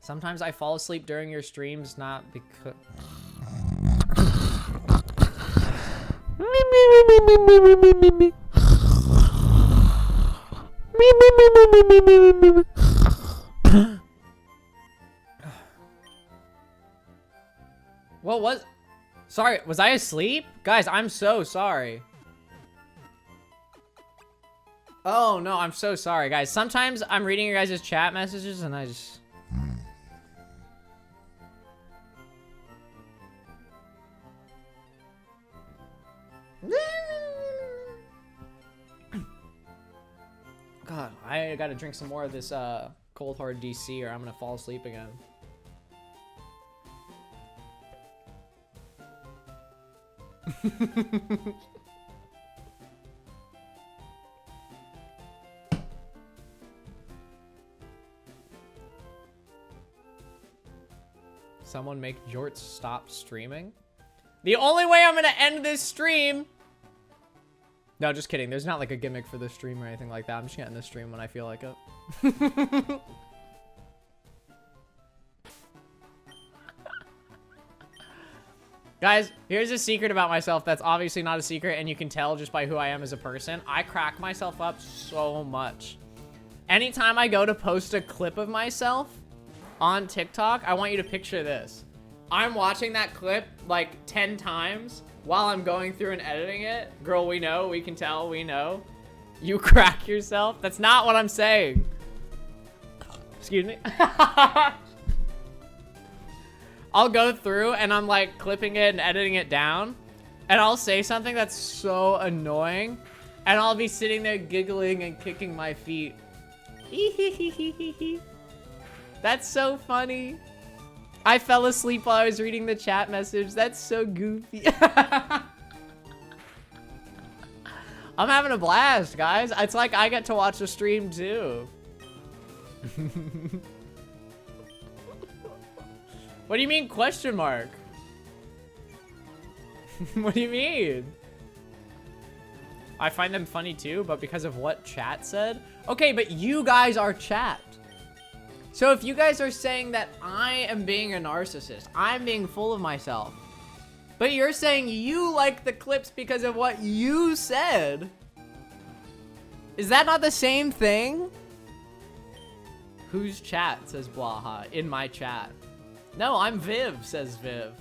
Sometimes I fall asleep during your streams, not because... What was... Sorry, was I asleep? Guys, I'm so sorry. Oh, no, I'm so sorry, guys. Sometimes I'm reading your guys' chat messages and I just... God, I gotta drink some more of this cold hard DC or I'm gonna fall asleep again. Someone make Jorts stop streaming? The only way I'm gonna end this stream... No, just kidding. There's not like a gimmick for this stream or anything like that. I'm just gonna end this stream when I feel like it. Guys, here's a secret about myself that's obviously not a secret and you can tell just by who I am as a person. I crack myself up so much. Anytime I go to post a clip of myself, on TikTok, I want you to picture this. I'm watching that clip like 10 times while I'm going through and editing it. Girl, we know, we can tell, we know. You crack yourself. That's not what I'm saying. Excuse me. I'll go through and I'm like clipping it and editing it down. And I'll say something that's so annoying. And I'll be sitting there giggling and kicking my feet. That's so funny. I fell asleep while I was reading the chat message. That's so goofy. I'm having a blast, guys. It's like I get to watch the stream too. What do you mean question mark? What do you mean? I find them funny too, but because of what chat said? Okay, but you guys are chat. So if you guys are saying that I am being a narcissist, I'm being full of myself, but you're saying you like the clips because of what you said, is that not the same thing? Whose chat, says Blaha, in my chat. No, I'm Viv, says Viv.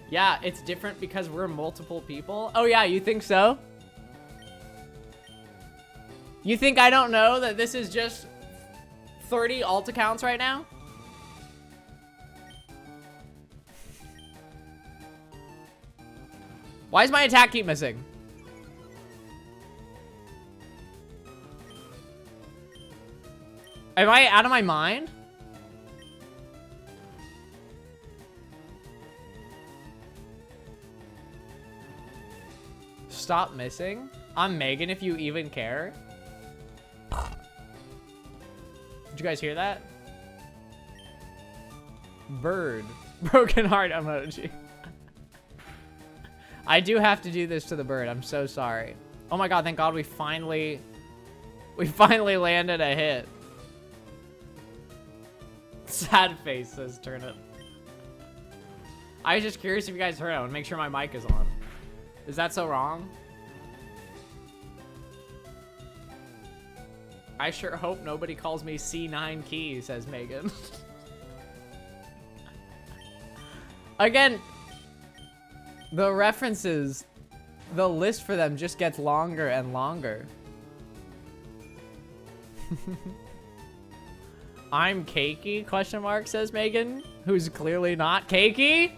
Yeah, it's different because we're multiple people. Oh yeah, you think so? You think I don't know that this is just 30 alt accounts right now? Why does my attack keep missing? Am I out of my mind? Stop missing? I'm Megan if you even care. Did you guys hear that? Bird. Broken heart emoji. I do have to do this to the bird. I'm so sorry. Oh my god, thank god we finally landed a hit. Sad face, says Turnip. I was just curious if you guys heard. I want to make sure my mic is on. Is that so wrong? I sure hope nobody calls me C9 Key, says Megan. Again, the references, the list for them just gets longer and longer. I'm cakey, question mark, says Megan, who's clearly not cakey.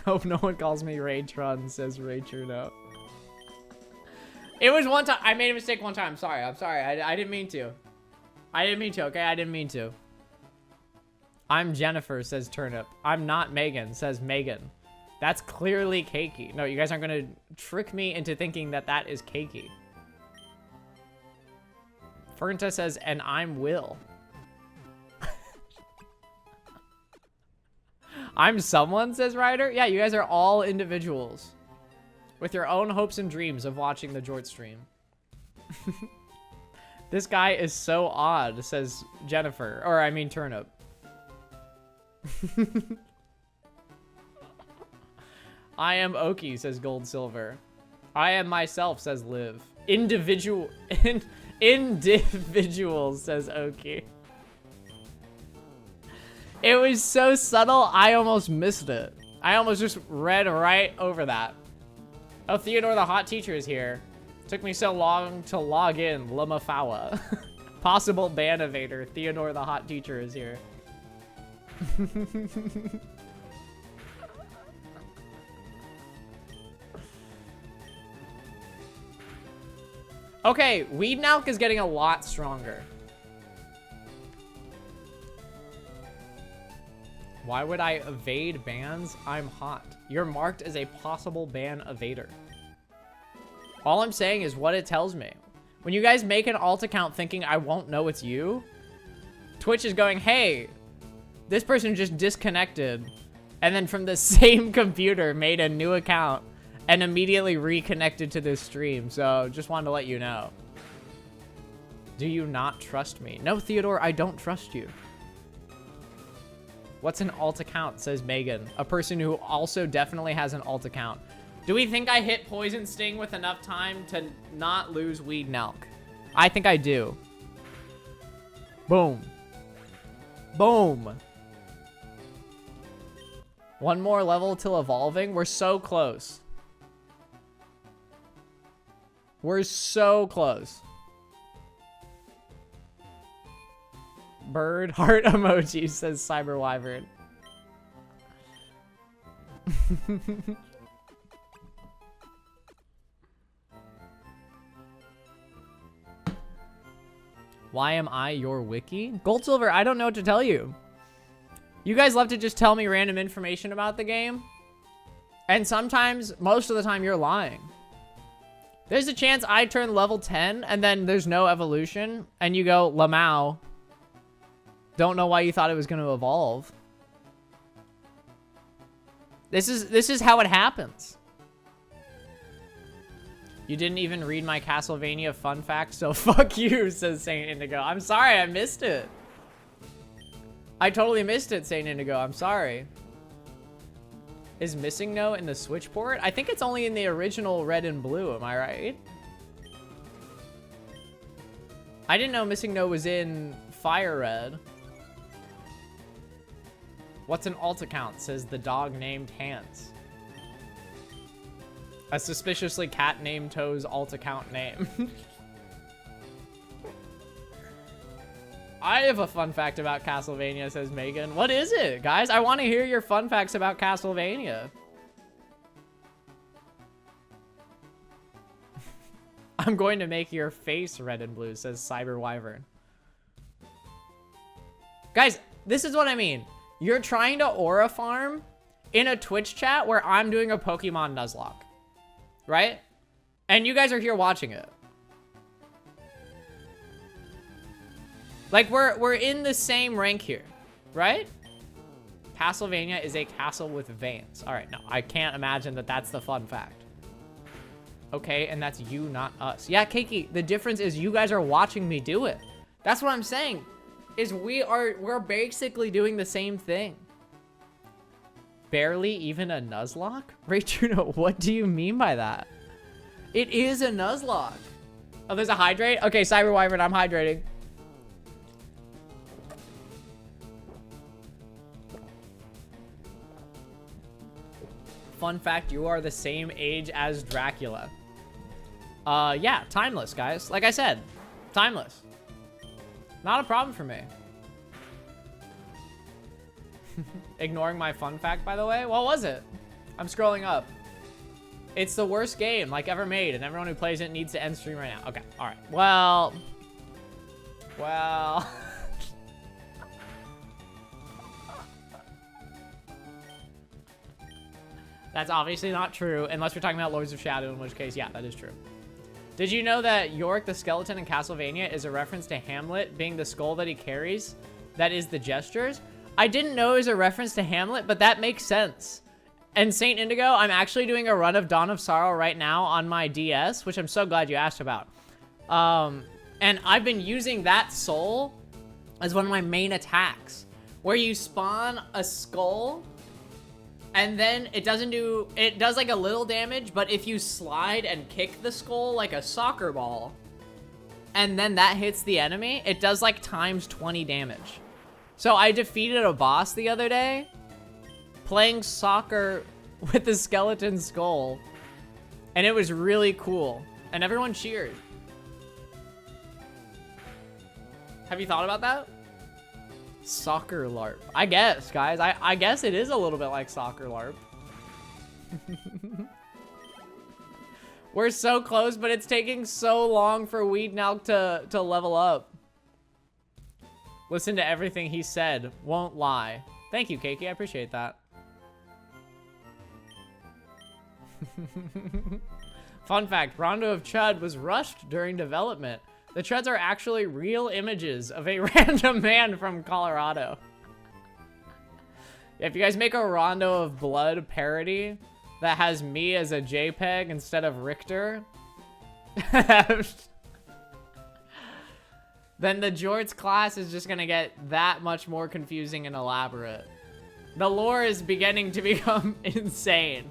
Hope no one calls me Raytron, says Raytruno. It was one time. I made a mistake one time. Sorry. I'm sorry. I didn't mean to. I didn't mean to, okay? I didn't mean to. I'm Jennifer, says Turnip. I'm not Megan, says Megan. That's clearly cakey. No, you guys aren't going to trick me into thinking that that is cakey. Fernta says, and I'm Will. I'm someone, says Ryder. Yeah, you guys are all individuals with your own hopes and dreams of watching the Jorts stream. This guy is so odd, says Jennifer. Or, I mean, Turnip. I am Oki, says Gold Silver. I am myself, says Liv. Individuals, says Oki. It was so subtle, I almost missed it. I almost just read right over that. Oh, Theodore the hot teacher is here. Took me so long to log in, Lamafawa. Possible ban evader, Theodore the hot teacher is here. Okay, Weed Nalk is getting a lot stronger. Why would I evade bans? I'm hot. You're marked as a possible ban evader. All I'm saying is what it tells me. When you guys make an alt account thinking I won't know it's you, Twitch is going, hey, this person just disconnected and then from the same computer made a new account and immediately reconnected to this stream. So just wanted to let you know. Do you not trust me? No, Theodore, I don't trust you. What's an alt account, says Megan. A person who also definitely has an alt account. Do we think I hit Poison Sting with enough time to not lose Weed Nelk? I think I do. Boom. Boom. One more level till evolving. We're so close. We're so close. Bird heart emoji, says Cyber Wyvern. Why am I your wiki? Gold Silver, I don't know what to tell you. You guys love to just tell me random information about the game. And sometimes, most of the time, you're lying. There's a chance I turn level 10 and then there's no evolution. And you go, Lamau. Don't know why you thought it was going to evolve. This is how it happens. You didn't even read my Castlevania fun fact, so fuck you, says Saint Indigo. I'm sorry, I missed it. I totally missed it, Saint Indigo. I'm sorry. Is Missing No in the Switch port? I think it's only in the original Red and Blue, am I right? I didn't know Missing No was in Fire Red. What's an alt account, says the dog named Hans. A suspiciously cat named Toe's alt account name. I have a fun fact about Castlevania, says Megan. What is it, guys? I want to hear your fun facts about Castlevania. I'm going to make your face red and blue, says Cyber Wyvern. Guys, this is what I mean. You're trying to aura farm in a Twitch chat where I'm doing a Pokemon Nuzlocke. Right? And you guys are here watching it. Like, we're in the same rank here, right? Castlevania is a castle with veins. All right, no, I can't imagine that that's the fun fact. Okay, and that's you, not us. Yeah, Keiki, the difference is you guys are watching me do it. That's what I'm saying, is we're basically doing the same thing. Barely even a Nuzlocke? Ray Juno, what do you mean by that? It is a Nuzlocke. Oh, there's a hydrate? Okay, Cyber Wyvern, I'm hydrating. Fun fact, you are the same age as Dracula. Yeah, timeless, guys. Like I said, timeless. Not a problem for me. Ignoring my fun fact, by the way. What was it? I'm scrolling up. It's the worst game, like, ever made, and everyone who plays it needs to end stream right now. Okay, all right. Well. That's obviously not true, unless we're talking about Lords of Shadow, in which case, yeah, that is true. Did you know that Yorick the Skeleton in Castlevania is a reference to Hamlet being the skull that he carries? That is the gestures? I didn't know it was a reference to Hamlet, but that makes sense. And Saint Indigo, I'm actually doing a run of Dawn of Sorrow right now on my DS, which I'm so glad you asked about. And I've been using that soul as one of my main attacks, where you spawn a skull, and then it does like a little damage, but if you slide and kick the skull like a soccer ball, and then that hits the enemy, it does like times 20 damage. So I defeated a boss the other day playing soccer with the skeleton skull, and it was really cool, and everyone cheered. Have you thought about that? Soccer LARP. I guess, guys. I guess it is a little bit like soccer LARP. We're so close, but it's taking so long for Weed Nelk to level up. Listen to everything he said. Won't lie. Thank you, Keiki. I appreciate that. Fun fact, Rondo of Chud was rushed during development. The Chuds are actually real images of a random man from Colorado. If you guys make a Rondo of Blood parody that has me as a JPEG instead of Richter, then the Jorts class is just gonna get that much more confusing and elaborate. The lore is beginning to become insane.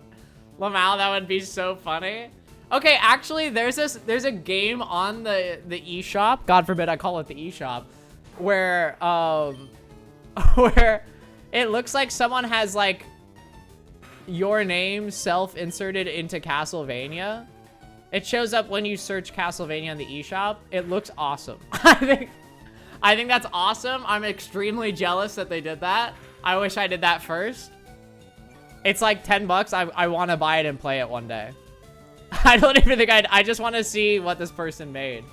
Lamau, that would be so funny. Okay, actually, there's a game on the eShop. God forbid I call it the eShop, where where it looks like someone has like your name self-inserted into Castlevania. It shows up when you search Castlevania in the eShop. It looks awesome. I think that's awesome. I'm extremely jealous that they did that. I wish I did that first. It's like 10 bucks. I want to buy it and play it one day. I don't even think I just want to see what this person made.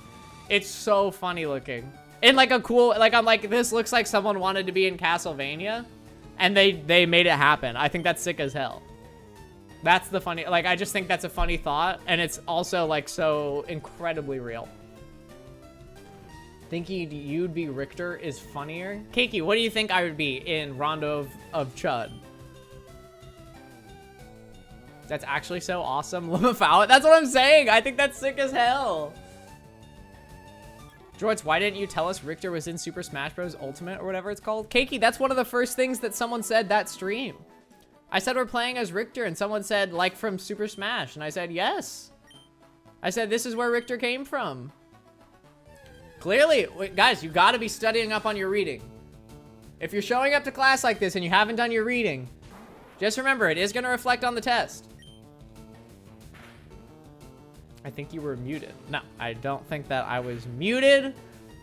It's so funny looking. In like a cool, like I'm like, this looks like someone wanted to be in Castlevania and they made it happen. I think that's sick as hell. That's the funny, like, I just think that's a funny thought. And it's also like so incredibly real. Thinking you'd be Richter is funnier. Keiki, what do you think I would be in Rondo of Chud? That's actually so awesome. Lamafau, that's what I'm saying. I think that's sick as hell. Jorts, why didn't you tell us Richter was in Super Smash Bros. Ultimate or whatever it's called? Keiki, that's one of the first things that someone said that stream. I said we're playing as Richter and someone said like from Super Smash. And I said, yes. I said, this is where Richter came from. Clearly, guys, you gotta be studying up on your reading. If you're showing up to class like this and you haven't done your reading, just remember, it is gonna reflect on the test. I think you were muted. No, I don't think that I was muted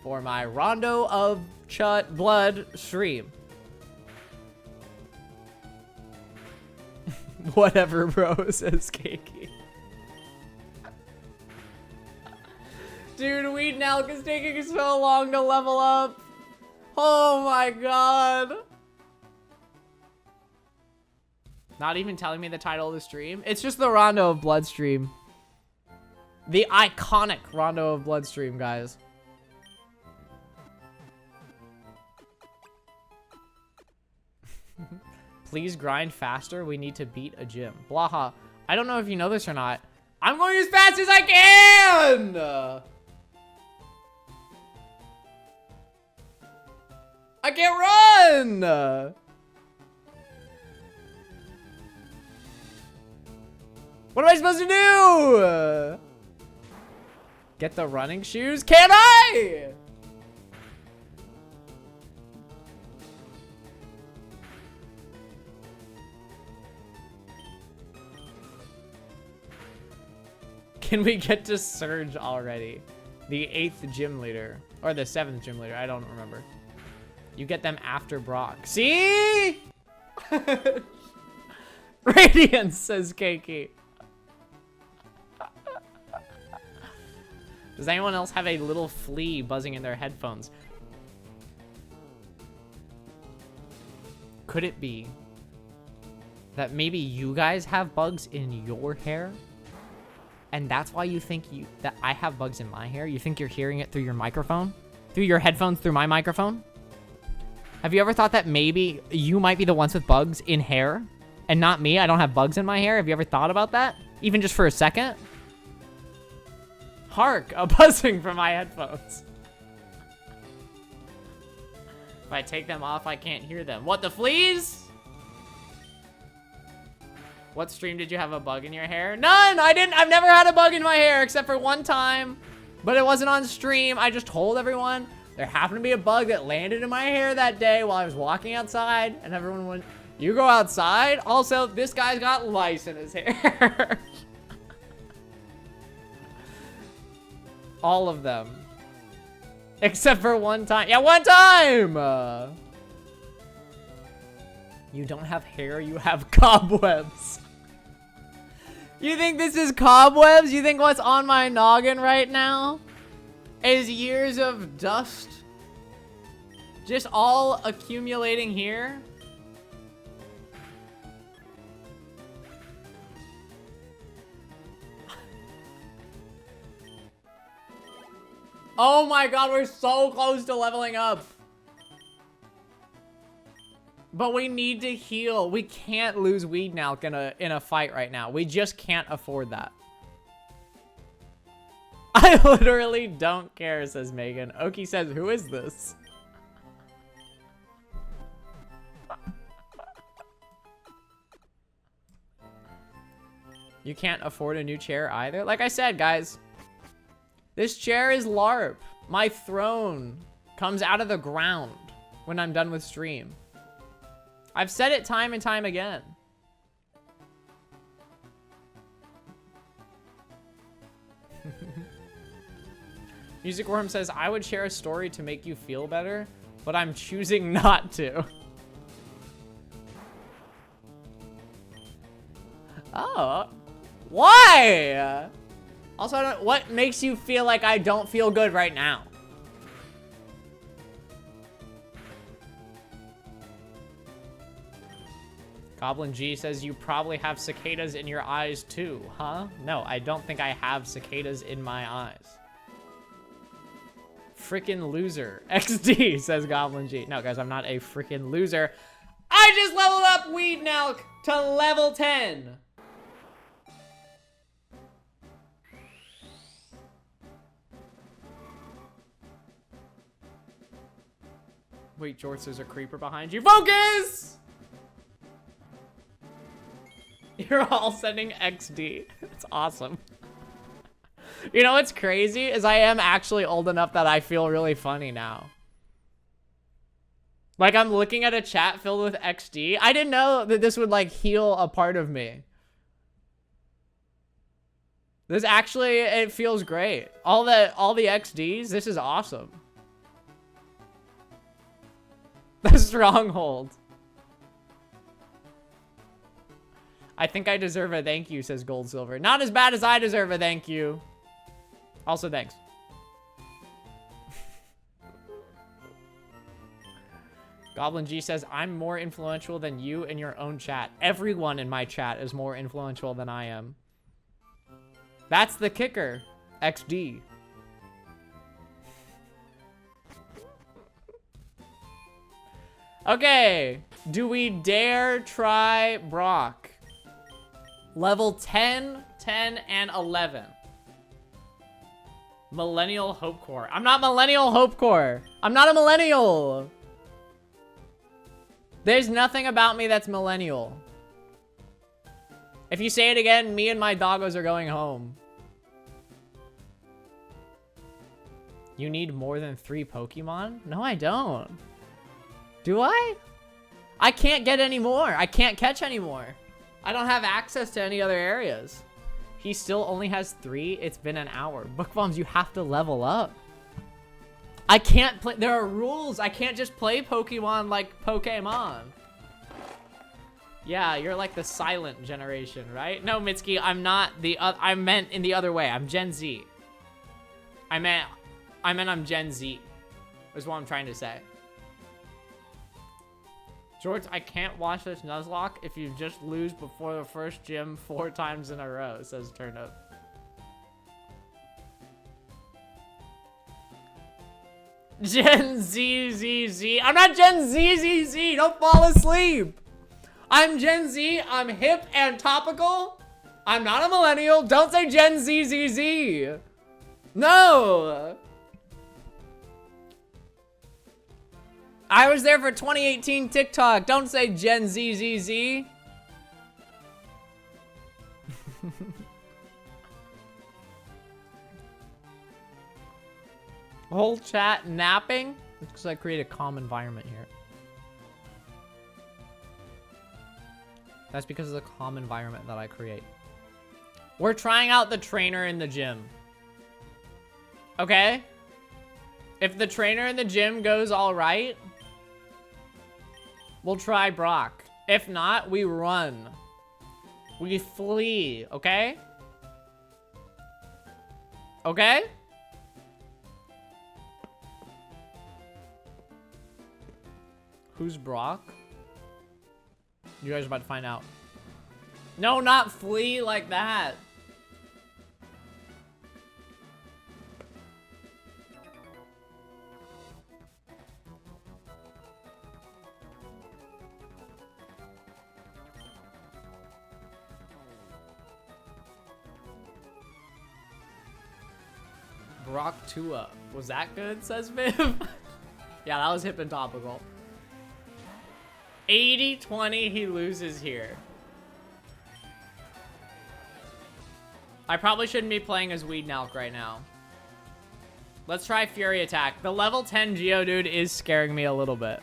for my Rondo of Chut Blood stream. Whatever, bro, says Keiki. Dude, Weed Nalk is taking so long to level up. Oh my god. Not even telling me the title of the stream. It's just the Rondo of Blood stream. The iconic Rondo of Blood stream, guys. Please grind faster. We need to beat a gym. Blaha. I don't know if you know this or not. I'm going as fast as I can! I can't run! What am I supposed to do? Get the running shoes? Can I? Can we get to Surge already? The 8th gym leader. Or the 7th gym leader. I don't remember. You get them after Brock. See? Radiance, says Keiki. Does anyone else have a little flea buzzing in their headphones? Could it be that maybe you guys have bugs in your hair? And that's why you think that I have bugs in my hair? You think you're hearing it through your microphone? Through your headphones, through my microphone? Have you ever thought that maybe you might be the ones with bugs in hair and not me? I don't have bugs in my hair. Have you ever thought about that? Even just for a second? Hark, a buzzing from my headphones. If I take them off, I can't hear them. What, the fleas? What stream did you have a bug in your hair? None! I've never had a bug in my hair except for one time. But it wasn't on stream. I just told everyone there happened to be a bug that landed in my hair that day while I was walking outside. And everyone went, you go outside? Also, this guy's got lice in his hair. All of them. Except for one time. Yeah, one time! You don't have hair, you have cobwebs. You think this is cobwebs? You think what's on my noggin right now is years of dust? Just all accumulating here? Oh my god, we're so close to leveling up. But we need to heal. We can't lose Weed Nalk in a fight right now. We just can't afford that. I literally don't care, says Megan. Oki says, who is this? You can't afford a new chair either. Like I said, guys, this chair is LARP. My throne comes out of the ground when I'm done with stream. I've said it time and time again. Music Worm says, I would share a story to make you feel better, but I'm choosing not to. Oh, why? Also, what makes you feel like I don't feel good right now? Goblin G says, you probably have cicadas in your eyes too, huh? No, I don't think I have cicadas in my eyes. Frickin' loser. XD, says Goblin G. No, guys, I'm not a frickin' loser. I just leveled up Weed Nelk to level 10. Wait, Jorts, there's a creeper behind you. Focus! You're all sending XD. It's awesome. You know what's crazy is I am actually old enough that I feel really funny now. Like, I'm looking at a chat filled with XD. I didn't know that this would, like, heal a part of me. This actually, it feels great. All the XDs, this is awesome. The stronghold. I think I deserve a thank you, says Gold Silver. Not as bad as I deserve a thank you. Also, thanks. Goblin G says, I'm more influential than you in your own chat. Everyone in my chat is more influential than I am. That's the kicker. XD. Okay. Do we dare try Brock? Level 10, 10, and 11. Millennial Hope Core. I'm not Millennial Hope Core. I'm not a millennial. There's nothing about me that's millennial. If you say it again, me and my doggos are going home. You need more than 3 Pokemon? No, I don't. Do I? I can't get any more. I can't catch any more. I don't have access to any other areas. He still only has 3. It's been an hour. Bookbombs, you have to level up. I can't play. There are rules. I can't just play Pokemon like Pokemon. Yeah, you're like the silent generation, right? No, Mitsuki, I'm not the I meant in the other way. I'm Gen Z. I meant I'm Gen Z. Is what I'm trying to say. Jorts, I can't watch this Nuzlocke if you just lose before the first gym 4 times in a row, says Turnip. Gen Z. I'm not Gen Z. Don't fall asleep. I'm Gen Z. I'm hip and topical. I'm not a millennial. Don't say Gen Z. No. I was there for 2018 TikTok. Don't say Gen Z. Whole chat napping? It's because I create a calm environment here. That's because of the calm environment that I create. We're trying out the trainer in the gym. Okay? If the trainer in the gym goes all right, we'll try Brock. If not, we run. We flee, okay? Okay? Who's Brock? You guys are about to find out. No, not flee like that. Brock Tua. Was that good, says Viv? Yeah, that was hip and topical. 80-20, he loses here. I probably shouldn't be playing as Weednalk right now. Let's try Fury Attack. The level 10 Geodude is scaring me a little bit.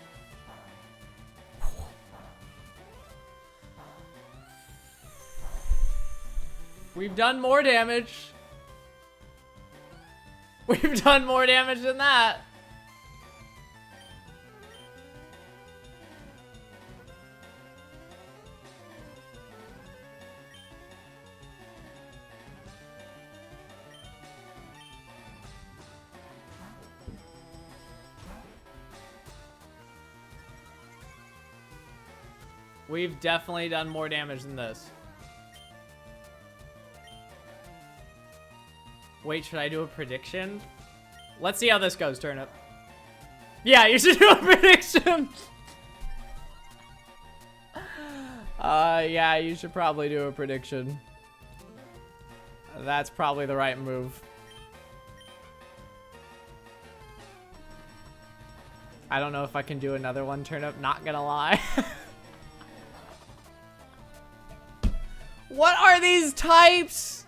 We've done more damage. We've done more damage than that. We've definitely done more damage than this. Wait, should I do a prediction? Let's see how this goes, Turnip. Yeah, you should do a prediction. Yeah, you should probably do a prediction. That's probably the right move. I don't know if I can do another one, Turnip, not gonna lie. What are these types?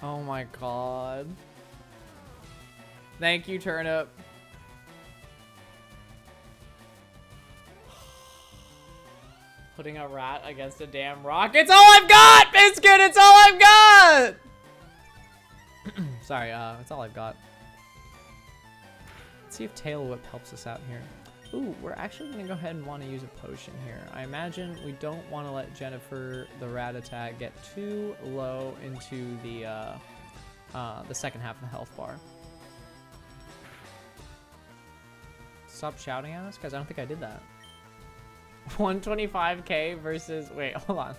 Oh my god. Thank you, Turnip. Putting a rat against a damn rock. It's all I've got, Biscuit! It's all I've got! Sorry, it's all I've got. Let's see if Tail Whip helps us out here. Ooh, we're actually gonna go ahead and want to use a potion here. I imagine we don't want to let Jennifer the rat attack get too low into the second half of the health bar. Stop shouting at us, guys. I don't think I did that. 125k versus, wait, hold on.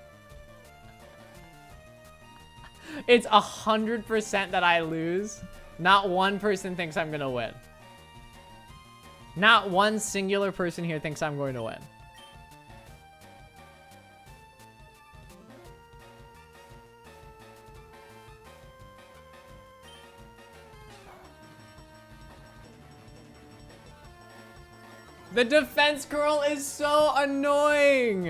It's 100% that I lose. Not one person thinks I'm gonna win. Not one singular person here thinks I'm going to win. The defense girl is so annoying.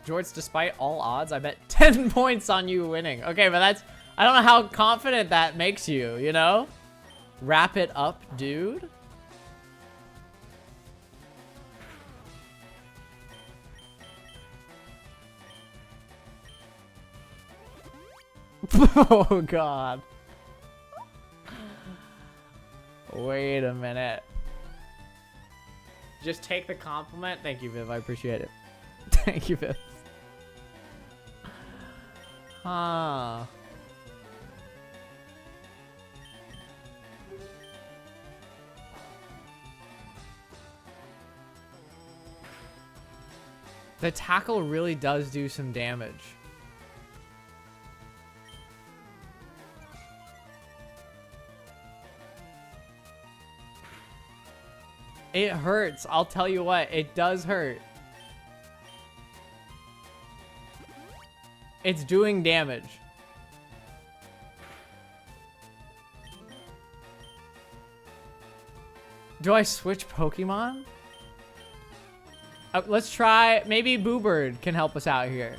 Jorts, despite all odds, I bet 10 points on you winning. Okay, but that's, I don't know how confident that makes you, you know? Wrap it up, dude. Oh, God. Wait a minute. Just take the compliment. Thank you, Viv. I appreciate it. Thank you, Viv. Huh. The tackle really does do some damage. It hurts. I'll tell you what, it does hurt. It's doing damage. Do I switch Pokemon? Let's try, maybe Boobird can help us out here.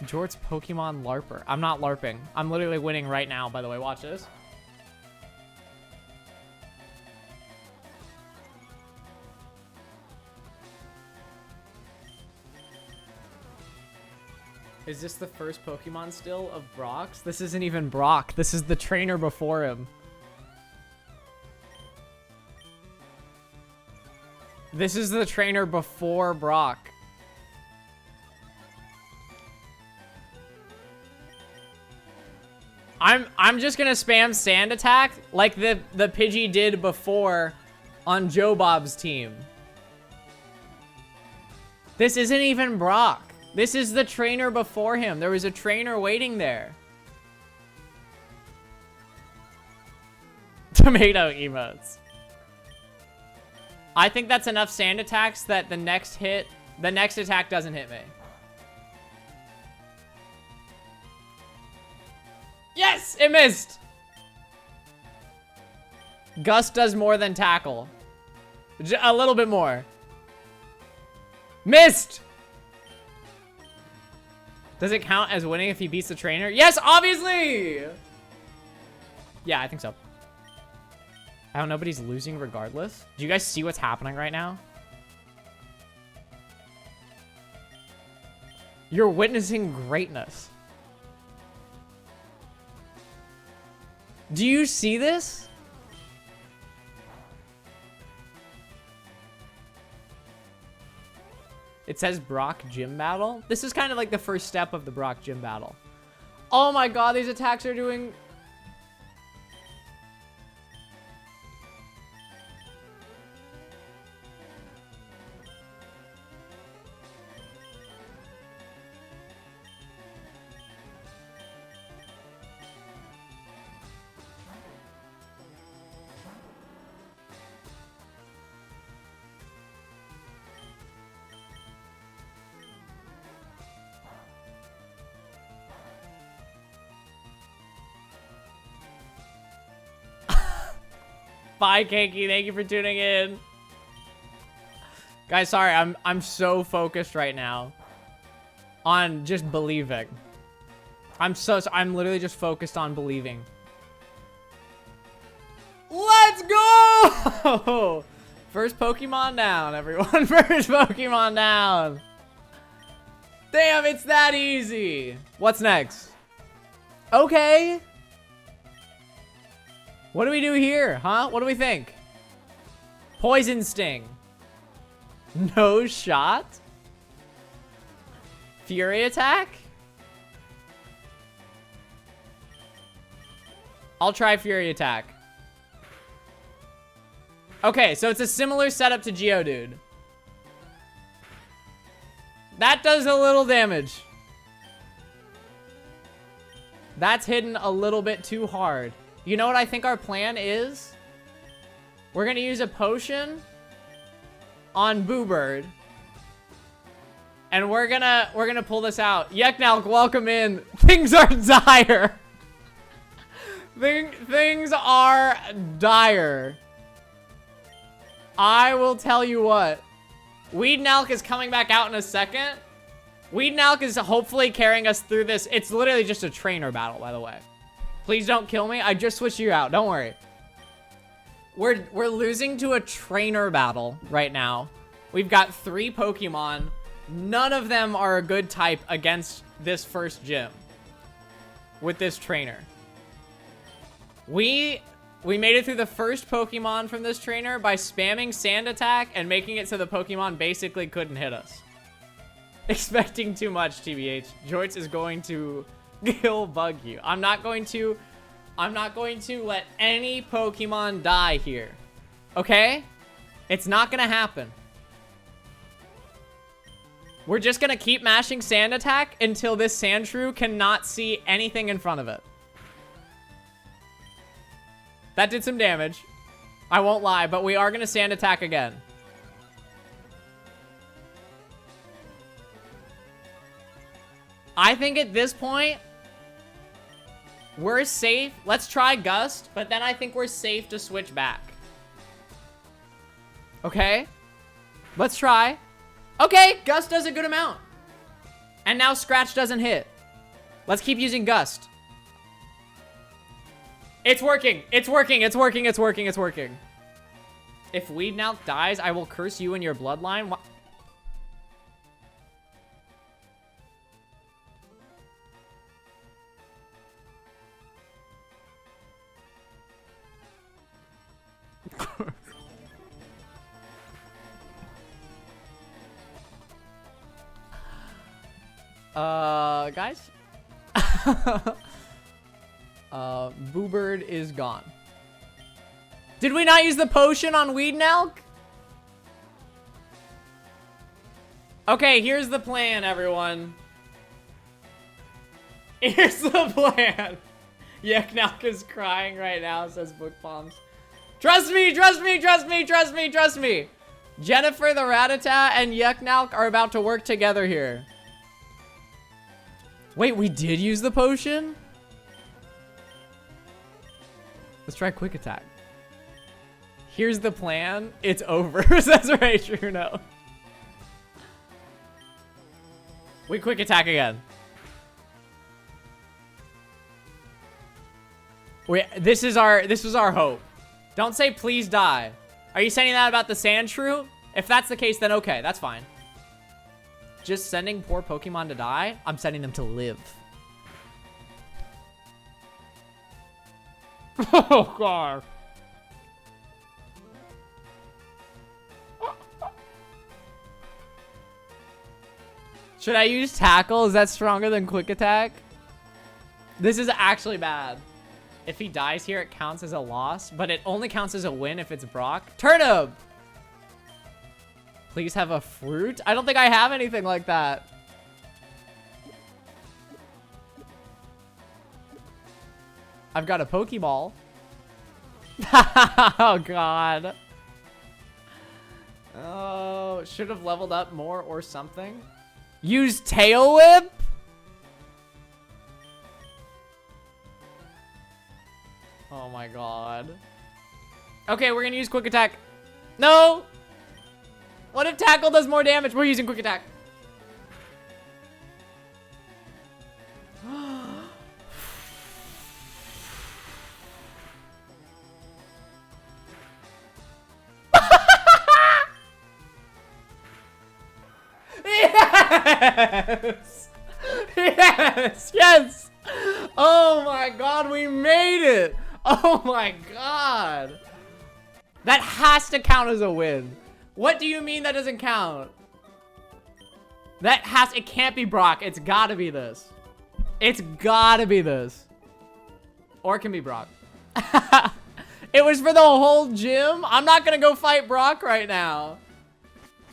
Jorts Pokemon LARPer. I'm not LARPing. I'm literally winning right now, by the way. Watch this. Is this the first Pokemon still of Brock's? This isn't even Brock. This is the trainer before him. This is the trainer before Brock. I'm just gonna spam Sand Attack like the Pidgey did before on Joe Bob's team. This isn't even Brock. This is the trainer before him. There was a trainer waiting there. Tomato emotes. I think that's enough Sand Attacks that the next attack doesn't hit me. Yes, it missed. Gust does more than tackle. A little bit more. Missed. Does it count as winning if he beats the trainer? Yes, obviously. Yeah, I think so. I don't know, but he's losing regardless. Do you guys see what's happening right now? You're witnessing greatness. Do you see this? It says Brock gym battle. This is kind of like the first step of the Brock gym battle. Oh my god, these attacks are doing... Bye, Kanky. Thank you for tuning in. Guys, sorry. I'm so focused right now on just believing. I'm literally just focused on believing. Let's go! First Pokemon down, everyone. First Pokemon down. Damn, it's that easy. What's next? Okay. What do we do here, huh? What do we think? Poison Sting. No shot? Fury Attack? I'll try Fury Attack. Okay, so it's a similar setup to Geodude. That does a little damage. That's hidden a little bit too hard. You know what I think our plan is? We're gonna use a potion on Boo Bird. And we're gonna pull this out. Yeknalk, welcome in. Things are dire. Things are dire. I will tell you what. Weednalk is coming back out in a second. Weednalk is hopefully carrying us through this. It's literally just a trainer battle, by the way. Please don't kill me. I just switched you out. Don't worry. We're losing to a trainer battle right now. We've got 3 Pokemon. None of them are a good type against this first gym with this trainer. We made it through the first Pokemon from this trainer by spamming Sand Attack and making it so the Pokemon basically couldn't hit us. Expecting too much, TBH. Jorts is going to kill bug you. I'm not going to let any Pokemon die here. Okay? It's not gonna happen. We're just gonna keep mashing Sand Attack until this Sandshrew cannot see anything in front of it. That did some damage. I won't lie, but we are gonna Sand Attack again. I think at this point, we're safe. Let's try Gust, but then I think we're safe to switch back. Okay? Let's try. Okay, Gust does a good amount. And now Scratch doesn't hit. Let's keep using Gust. It's working. It's working. It's working. It's working. It's working. If Weednalk dies, I will curse you and your bloodline. What? Guys? Boo Bird is gone. Did we not use the potion on Weednalk? Okay, here's the plan, everyone. Here's the plan. Yeknalk is crying right now, says Book Palms. Trust me, trust me, trust me, trust me, trust me. Jennifer the Rattata and Yeknalk are about to work together here. Wait, we did use the potion? Let's try quick attack. Here's the plan. It's over. That's right, true, no. We quick attack again. This was our hope. Don't say please die. Are you saying that about the sand shrew? If that's the case, then okay, that's fine. Just sending poor Pokemon to die? I'm sending them to live. Oh, God. Should I use tackle? Is that stronger than quick attack? This is actually bad. If he dies here, it counts as a loss, but it only counts as a win if it's Brock. Turnip! Please have a fruit? I don't think I have anything like that. I've got a Pokeball. Oh, God. Oh, should have leveled up more or something. Use Tail Whip? Oh, my God. Okay, we're going to use Quick Attack. No! What if Tackle does more damage? We're using Quick Attack. Yes! Yes! Yes! Oh my God, we made it! Oh my God! That has to count as a win. What do you mean that doesn't count? It can't be Brock. It's gotta be this. It's gotta be this. Or it can be Brock. It was for the whole gym? I'm not gonna go fight Brock right now.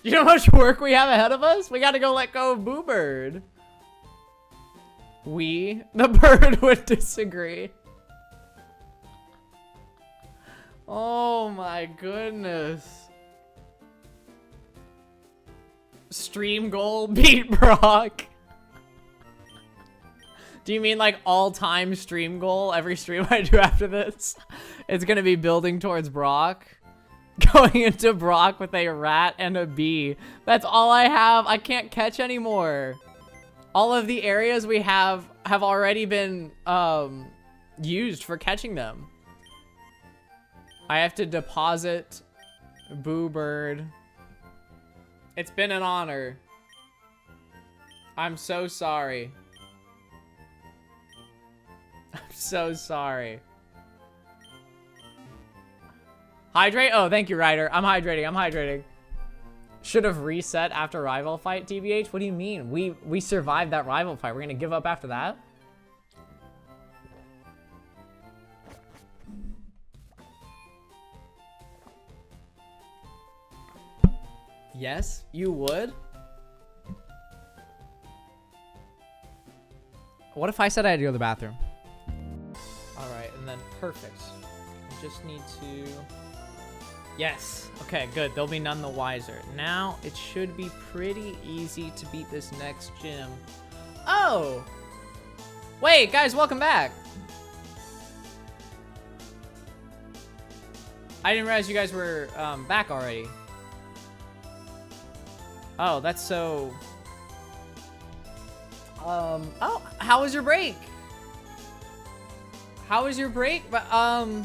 You know how much work we have ahead of us? We gotta go let go of Boo Bird. The bird would disagree. Oh my goodness. Stream goal, beat Brock. Do you mean like all-time stream goal? Every stream I do after this, it's gonna be building towards Brock. Going into Brock with a rat and a bee. That's all I have. I can't catch anymore. All of the areas we have already been used for catching them. I have to deposit Boo Bird. It's been an honor. I'm so sorry. I'm so sorry. Hydrate? Oh, thank you, Ryder. I'm hydrating. I'm hydrating. Should have reset after rival fight, TBH? What do you mean? We survived that rival fight. We're gonna give up after that? Yes, you would? What if I said I had to go to the bathroom? All right, and then perfect. I just need to... Yes. Okay, good. They'll be none the wiser. Now, it should be pretty easy to beat this next gym. Oh! Wait, guys, welcome back. I didn't realize you guys were back already. Oh, that's so... Oh, how was your break? How was your break? Mine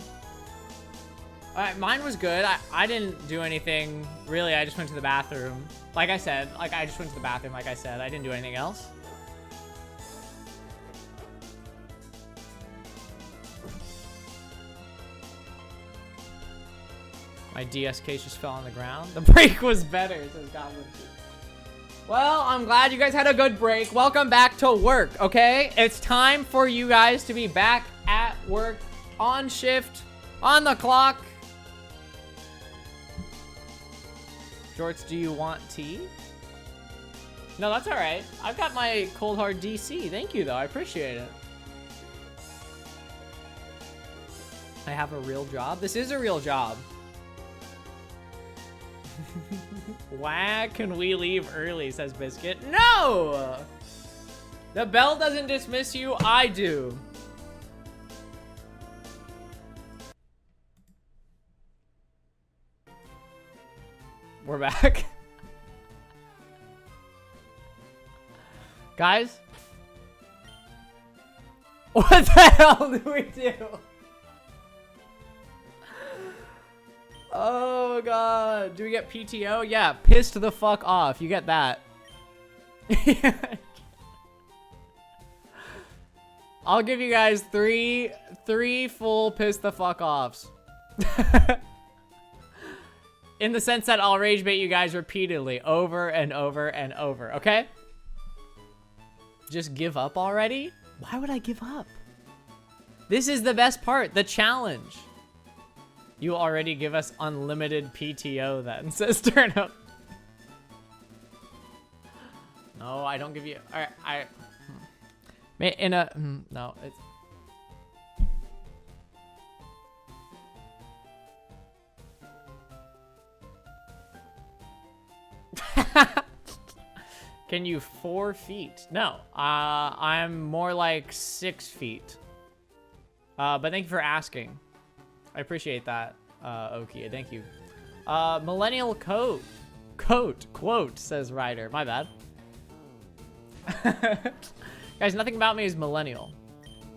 was good. I didn't do anything, really. I just went to the bathroom. Like I said, I just went to the bathroom, like I said. I didn't do anything else. My DS case just fell on the ground. The break was better, says Goblin. Well, I'm glad you guys had a good break. Welcome back to work, okay? It's time for you guys to be back at work, on shift, on the clock. Jorts, do you want tea? No, that's all right. I've got my cold hard DC. Thank you, though. I appreciate it. I have a real job. This is a real job. Why can we leave early, says Biscuit. No! The bell doesn't dismiss you. I do. We're back. Guys? What the hell do we do? Oh god. Do we get PTO? Yeah, pissed the fuck off. You get that. I'll give you guys three full piss the fuck offs. In the sense that I'll rage bait you guys repeatedly over and over and over, okay? Just give up already? Why would I give up? This is the best part, the challenge. You already give us unlimited PTO then, says Turnip. No, I don't give you, in a, no, it's. Can you 4 feet? No, I'm more like 6 feet. But thank you for asking. I appreciate that, Oki. Thank you. Millennial quote, says Ryder. My bad. Guys, nothing about me is millennial.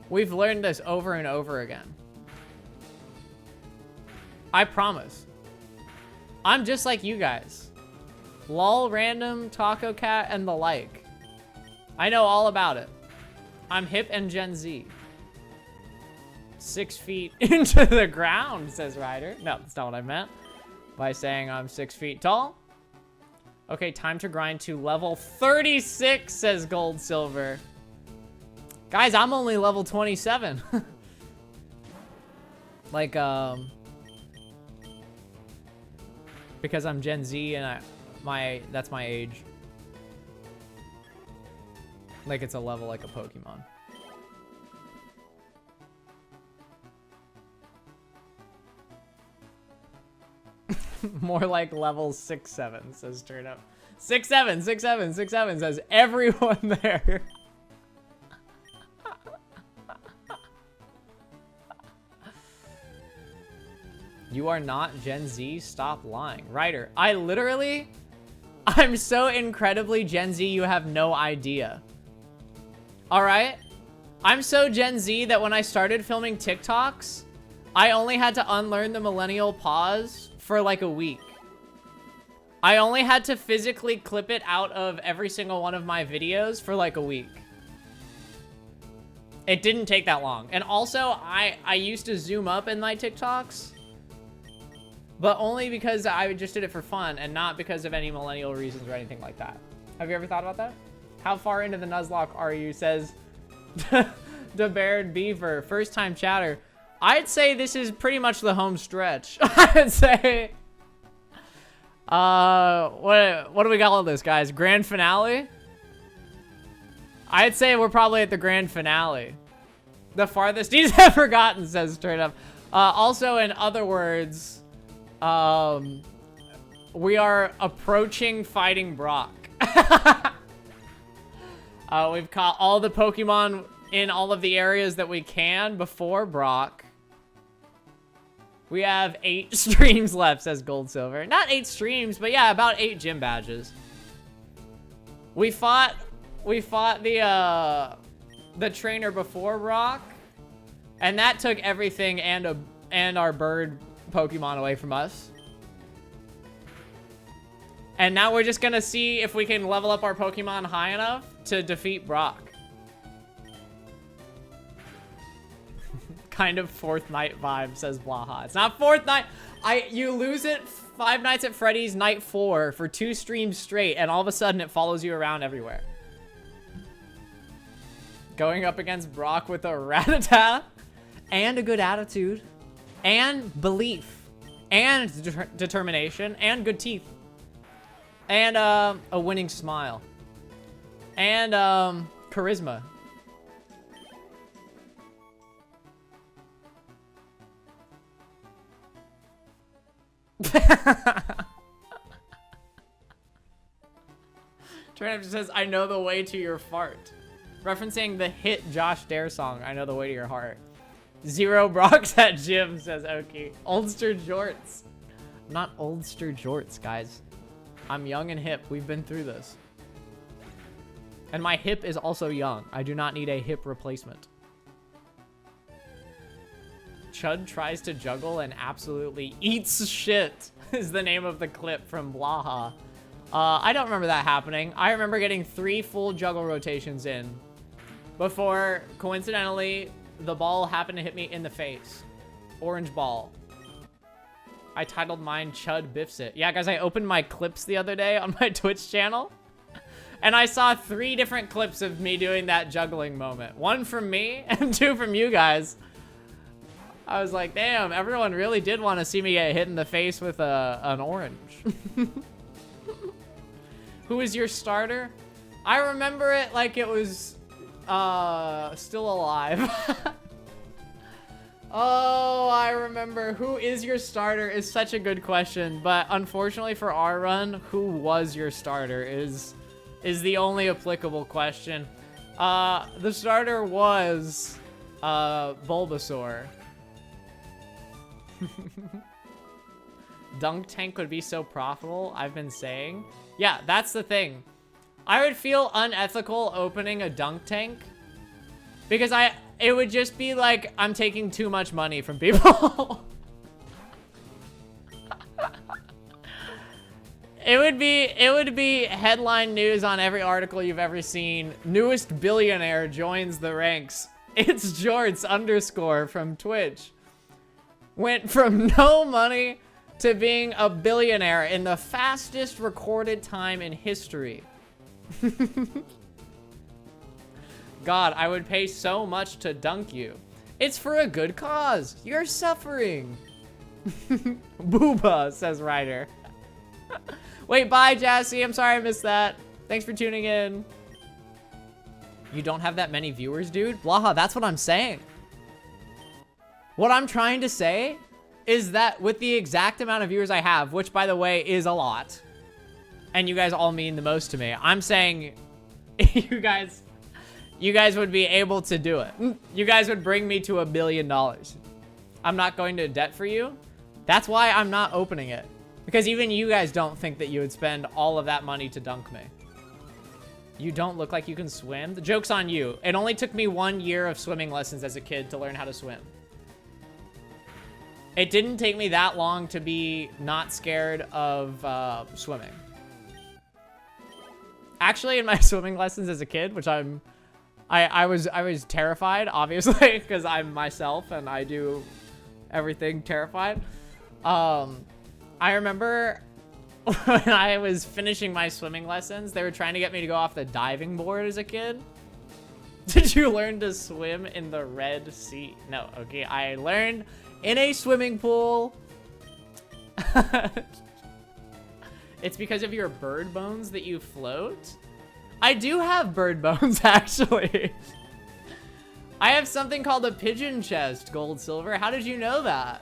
We've learned this over and over again. I promise. I'm just like you guys. Lol, random, Taco Cat, and the like. I know all about it. I'm hip and Gen Z. 6 feet into the ground, says Ryder. No, that's not what I meant by saying I'm 6 feet tall. Okay, time to grind to level 36, says Gold Silver. Guys, I'm only level 27. Like, because I'm Gen Z and that's my age. Like it's a level like a Pokemon. More like level 6-7, says Turnip. 6-7, 6-7, 6-7, says everyone there. You are not Gen Z, stop lying. Ryder, I'm so incredibly Gen Z, you have no idea. All right? I'm so Gen Z that when I started filming TikToks, I only had to unlearn the millennial pause for like a week. I only had to physically clip it out of every single one of my videos for like a week. It didn't take that long. And also, I used to zoom up in my TikToks, but only because I just did it for fun and not because of any millennial reasons or anything like that. Have you ever thought about that? How far into the Nuzlocke are you, says the Baird Beaver. First time chatter. I'd say this is pretty much the home stretch. I'd say, what do we call this, guys? Grand finale? I'd say we're probably at the grand finale. The farthest he's ever gotten, says Turnip. Also, in other words, we are approaching fighting Brock. We've caught all the Pokemon in all of the areas that we can before Brock. We have 8 streams left, says Gold Silver. Not 8 streams, but yeah, about 8 gym badges. We fought the trainer before Brock, and that took everything and our bird Pokemon away from us. And now we're just gonna see if we can level up our Pokemon high enough to defeat Brock. Kind of Fourth Night vibe, says Blaha. It's not Fourth Night. You lose it Five Nights at Freddy's Night 4 for 2 streams straight, and all of a sudden it follows you around everywhere. Going up against Brock with a Rattata and a good attitude and belief and determination and good teeth and a winning smile and charisma. Turnip just says, I know the way to your fart. Referencing the hit Josh Dare song, I know the way to your heart. 0 Brocks at gym, says Oki. Oldster Jorts. I'm not Oldster Jorts, guys. I'm young and hip. We've been through this. And my hip is also young. I do not need a hip replacement. Chud tries to juggle and absolutely eats shit is the name of the clip from Blaha. I don't remember that happening. I remember getting 3 full juggle rotations in before, coincidentally, the ball happened to hit me in the face. Orange ball. I titled mine Chud Biffs It. Yeah, guys, I opened my clips the other day on my Twitch channel. And I saw 3 different clips of me doing that juggling moment. 1 from me and 2 from you guys. I was like, damn, everyone really did want to see me get hit in the face with an orange. Who is your starter? I remember it like it was still alive. Oh, I remember. Who is your starter is such a good question. But unfortunately for our run, who was your starter is the only applicable question. The starter was Bulbasaur. Dunk tank would be so profitable, I've been saying. Yeah, that's the thing. I would feel unethical opening a dunk tank because it would just be like I'm taking too much money from people. It would be headline news on every article you've ever seen. Newest billionaire joins the ranks. It's Jorts _ from Twitch. Went from no money to being a billionaire in the fastest recorded time in history. God, I would pay so much to dunk you. It's for a good cause. You're suffering. Booba, says Ryder. Wait, bye, Jassy. I'm sorry I missed that. Thanks for tuning in. You don't have that many viewers, dude? Blaha, that's what I'm saying. What I'm trying to say is that with the exact amount of viewers I have, which by the way is a lot, and you guys all mean the most to me, I'm saying you guys would be able to do it. You guys would bring me to $1 billion. I'm not going to debt for you. That's why I'm not opening it. Because even you guys don't think that you would spend all of that money to dunk me. You don't look like you can swim. The joke's on you. It only took me 1 year of swimming lessons as a kid to learn how to swim. It didn't take me that long to be not scared of swimming. Actually, in my swimming lessons as a kid, which I was terrified, obviously, because I'm myself and I do everything terrified. I remember when I was finishing my swimming lessons, they were trying to get me to go off the diving board as a kid. Did you learn to swim in the Red Sea? No, okay, I learned in a swimming pool. It's because of your bird bones that you float? I do have bird bones, actually. I have something called a pigeon chest, Gold Silver. How did you know that?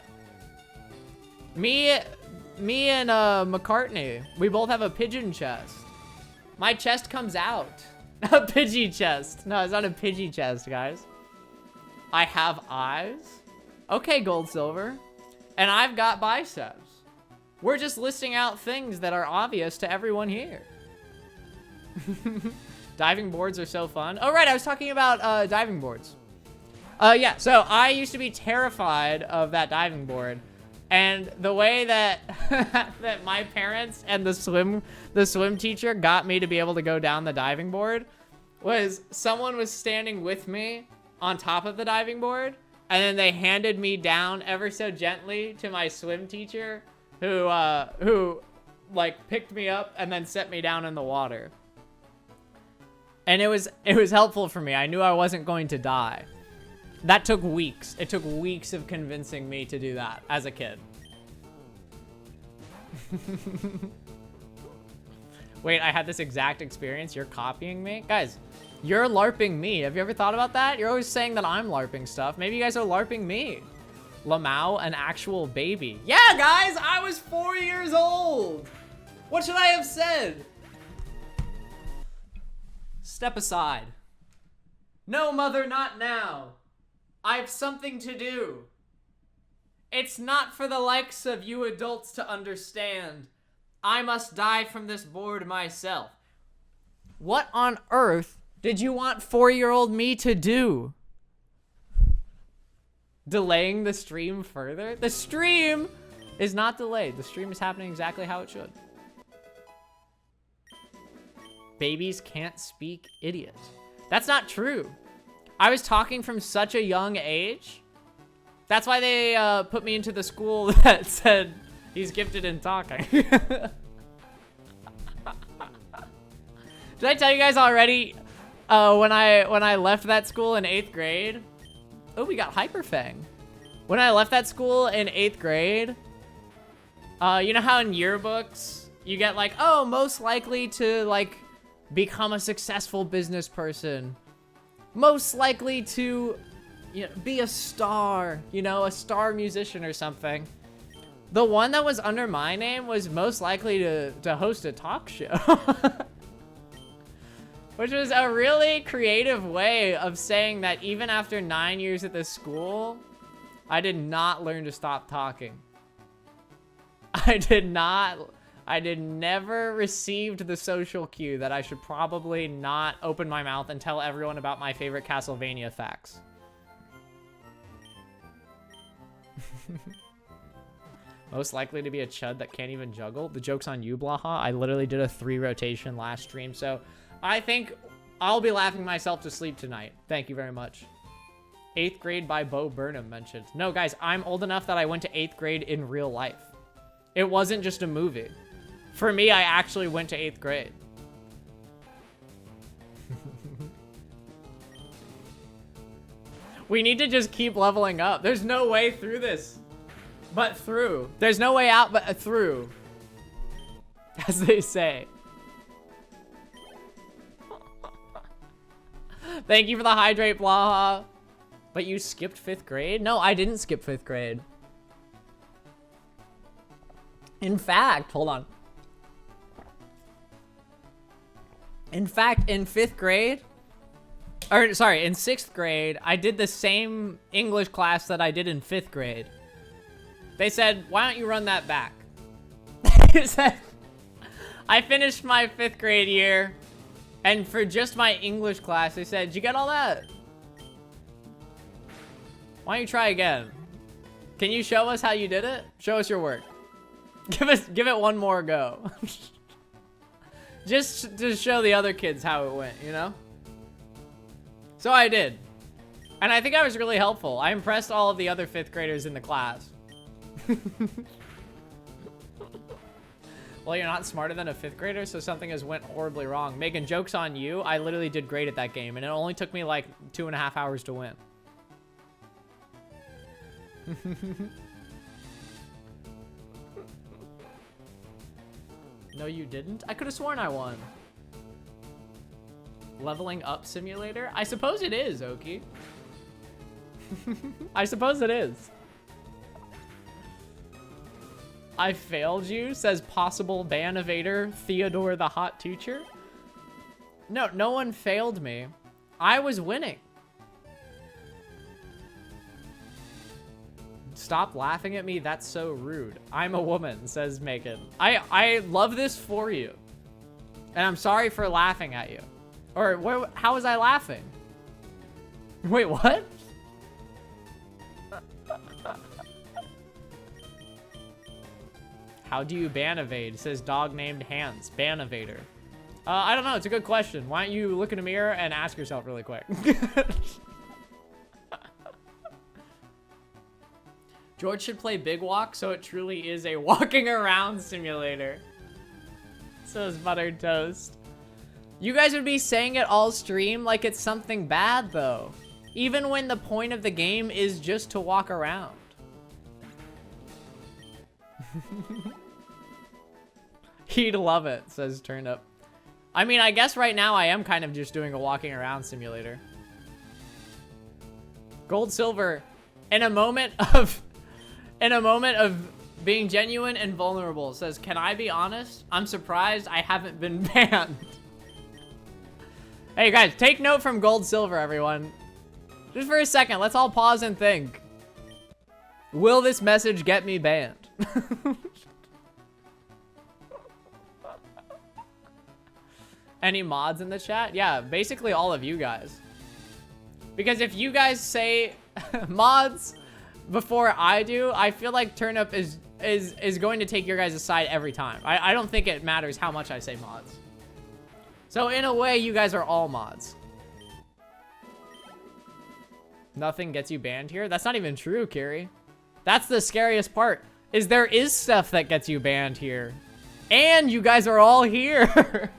Me and McCartney, we both have a pigeon chest. My chest comes out. A Pidgey chest. No, it's not a Pidgey chest, guys. I have eyes. Okay, Gold Silver. And I've got biceps. We're just listing out things that are obvious to everyone here. Diving boards are so fun. Oh, right, I was talking about diving boards. Yeah, so I used to be terrified of that diving board. And the way that that my parents and the swim teacher got me to be able to go down the diving board was someone was standing with me on top of the diving board, and then they handed me down ever so gently to my swim teacher, who like picked me up and then set me down in the water. And it was helpful for me. I knew I wasn't going to die. That took weeks. It took weeks of convincing me to do that as a kid. Wait, I had this exact experience. You're copying me? Guys, you're LARPing me. Have you ever thought about that? You're always saying that I'm LARPing stuff. Maybe you guys are LARPing me. Lamau, an actual baby. Yeah, guys, I was 4 years old. What should I have said? Step aside. No, mother, not now. I've something to do. It's not for the likes of you adults to understand. I must die from this board myself. What on earth did you want 4-year-old me to do? Delaying the stream further? The stream is not delayed. The stream is happening exactly how it should. Babies can't speak, idiot. That's not true. I was talking from such a young age. That's why they put me into the school that said he's gifted in talking. Did I tell you guys already when I left that school in 8th grade? Oh, we got Hyperfang. When I left that school in 8th grade, you know how in yearbooks you get like, oh, most likely to like become a successful business person, most likely to, you know, be a star, you know, a star musician or something. The one that was under my name was most likely to host a talk show. Which was a really creative way of saying that even after 9 years at this school, I did not learn to stop talking. I never received the social cue that I should probably not open my mouth and tell everyone about my favorite Castlevania facts. Most likely to be a chud that can't even juggle. The joke's on you, Blaha. I literally did a 3 rotation last stream, so I think I'll be laughing myself to sleep tonight. Thank you very much. 8th grade by Bo Burnham mentioned. No, guys, I'm old enough that I went to 8th grade in real life. It wasn't just a movie. For me, I actually went to 8th grade. We need to just keep leveling up. There's no way through this but through. There's no way out but through, as they say. Thank you for the hydrate, Blaha. But you skipped 5th grade? No, I didn't skip 5th grade. In fact, hold on. In fact, in 5th grade, or sorry, in 6th grade, I did the same English class that I did in 5th grade. They said, why don't you run that back? They said, I finished my 5th grade year, and for just my English class, they said, did you get all that? Why don't you try again? Can you show us how you did it? Show us your work. Give it one more go. Just to show the other kids how it went, you know? So I did. And I think I was really helpful. I impressed all of the other 5th graders in the class. Well, you're not smarter than a 5th grader, so something has went horribly wrong. Megan, joke's on you. I literally did great at that game, and it only took me like 2.5 hours to win. No, you didn't? I could have sworn I won. Leveling up simulator? I suppose it is, Oki. I suppose it is. I failed you, says possible ban evader Theodore the hot teacher. No, no one failed me. I was winning. Stop laughing at me, that's so rude. I'm a woman, says Megan. I love this for you. And I'm sorry for laughing at you. Or how was I laughing? Wait, what? How do you ban evade? Says dog named Hans. Ban evader. I don't know, it's a good question. Why don't you look in a mirror and ask yourself really quick. George should play Big Walk so it truly is a walking around simulator. Says Buttered Toast. You guys would be saying it all stream like it's something bad though. Even when the point of the game is just to walk around. He'd love it, says Turnip. I mean, I guess right now I am kind of just doing a walking around simulator. Gold Silver, in a moment of being genuine and vulnerable, says, can I be honest? I'm surprised I haven't been banned. Hey guys, take note from Gold Silver, everyone. Just for a second, let's all pause and think. Will this message get me banned? Any mods in the chat? Yeah, basically all of you guys. Because if you guys say mods before I do, I feel like Turnip is going to take your guys' side every time. I don't think it matters how much I say mods. So in a way, you guys are all mods. Nothing gets you banned here? That's not even true, Kiri. That's the scariest part, is there is stuff that gets you banned here. And you guys are all here.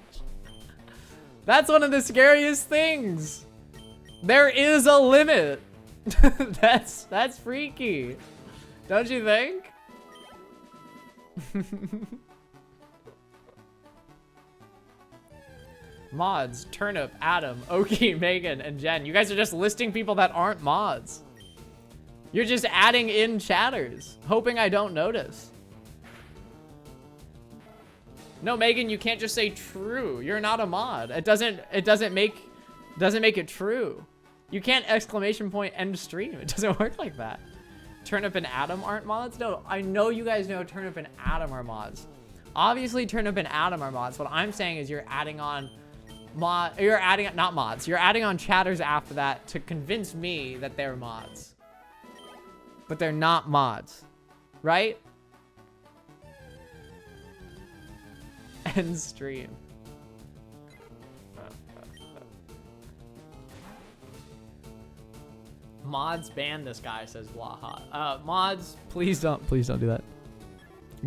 That's one of the scariest things. There is a limit. That's freaky. Don't you think? Mods, Turnip, Adam, Oki, Megan, and Jen. You guys are just listing people that aren't mods. You're just adding in chatters, hoping I don't notice. No, Megan, you can't just say true. You're not a mod. It doesn't make it true. You can't exclamation point end stream. It doesn't work like that. Turnip and Adam aren't mods? No, I know you guys know Turnip and Adam are mods. Obviously, Turnip and Adam are mods. What I'm saying is you're adding on not mods. You're adding on chatters after that to convince me that they're mods. But they're not mods, right? End stream. Mods ban this guy, says Blaha. Mods, please don't do that.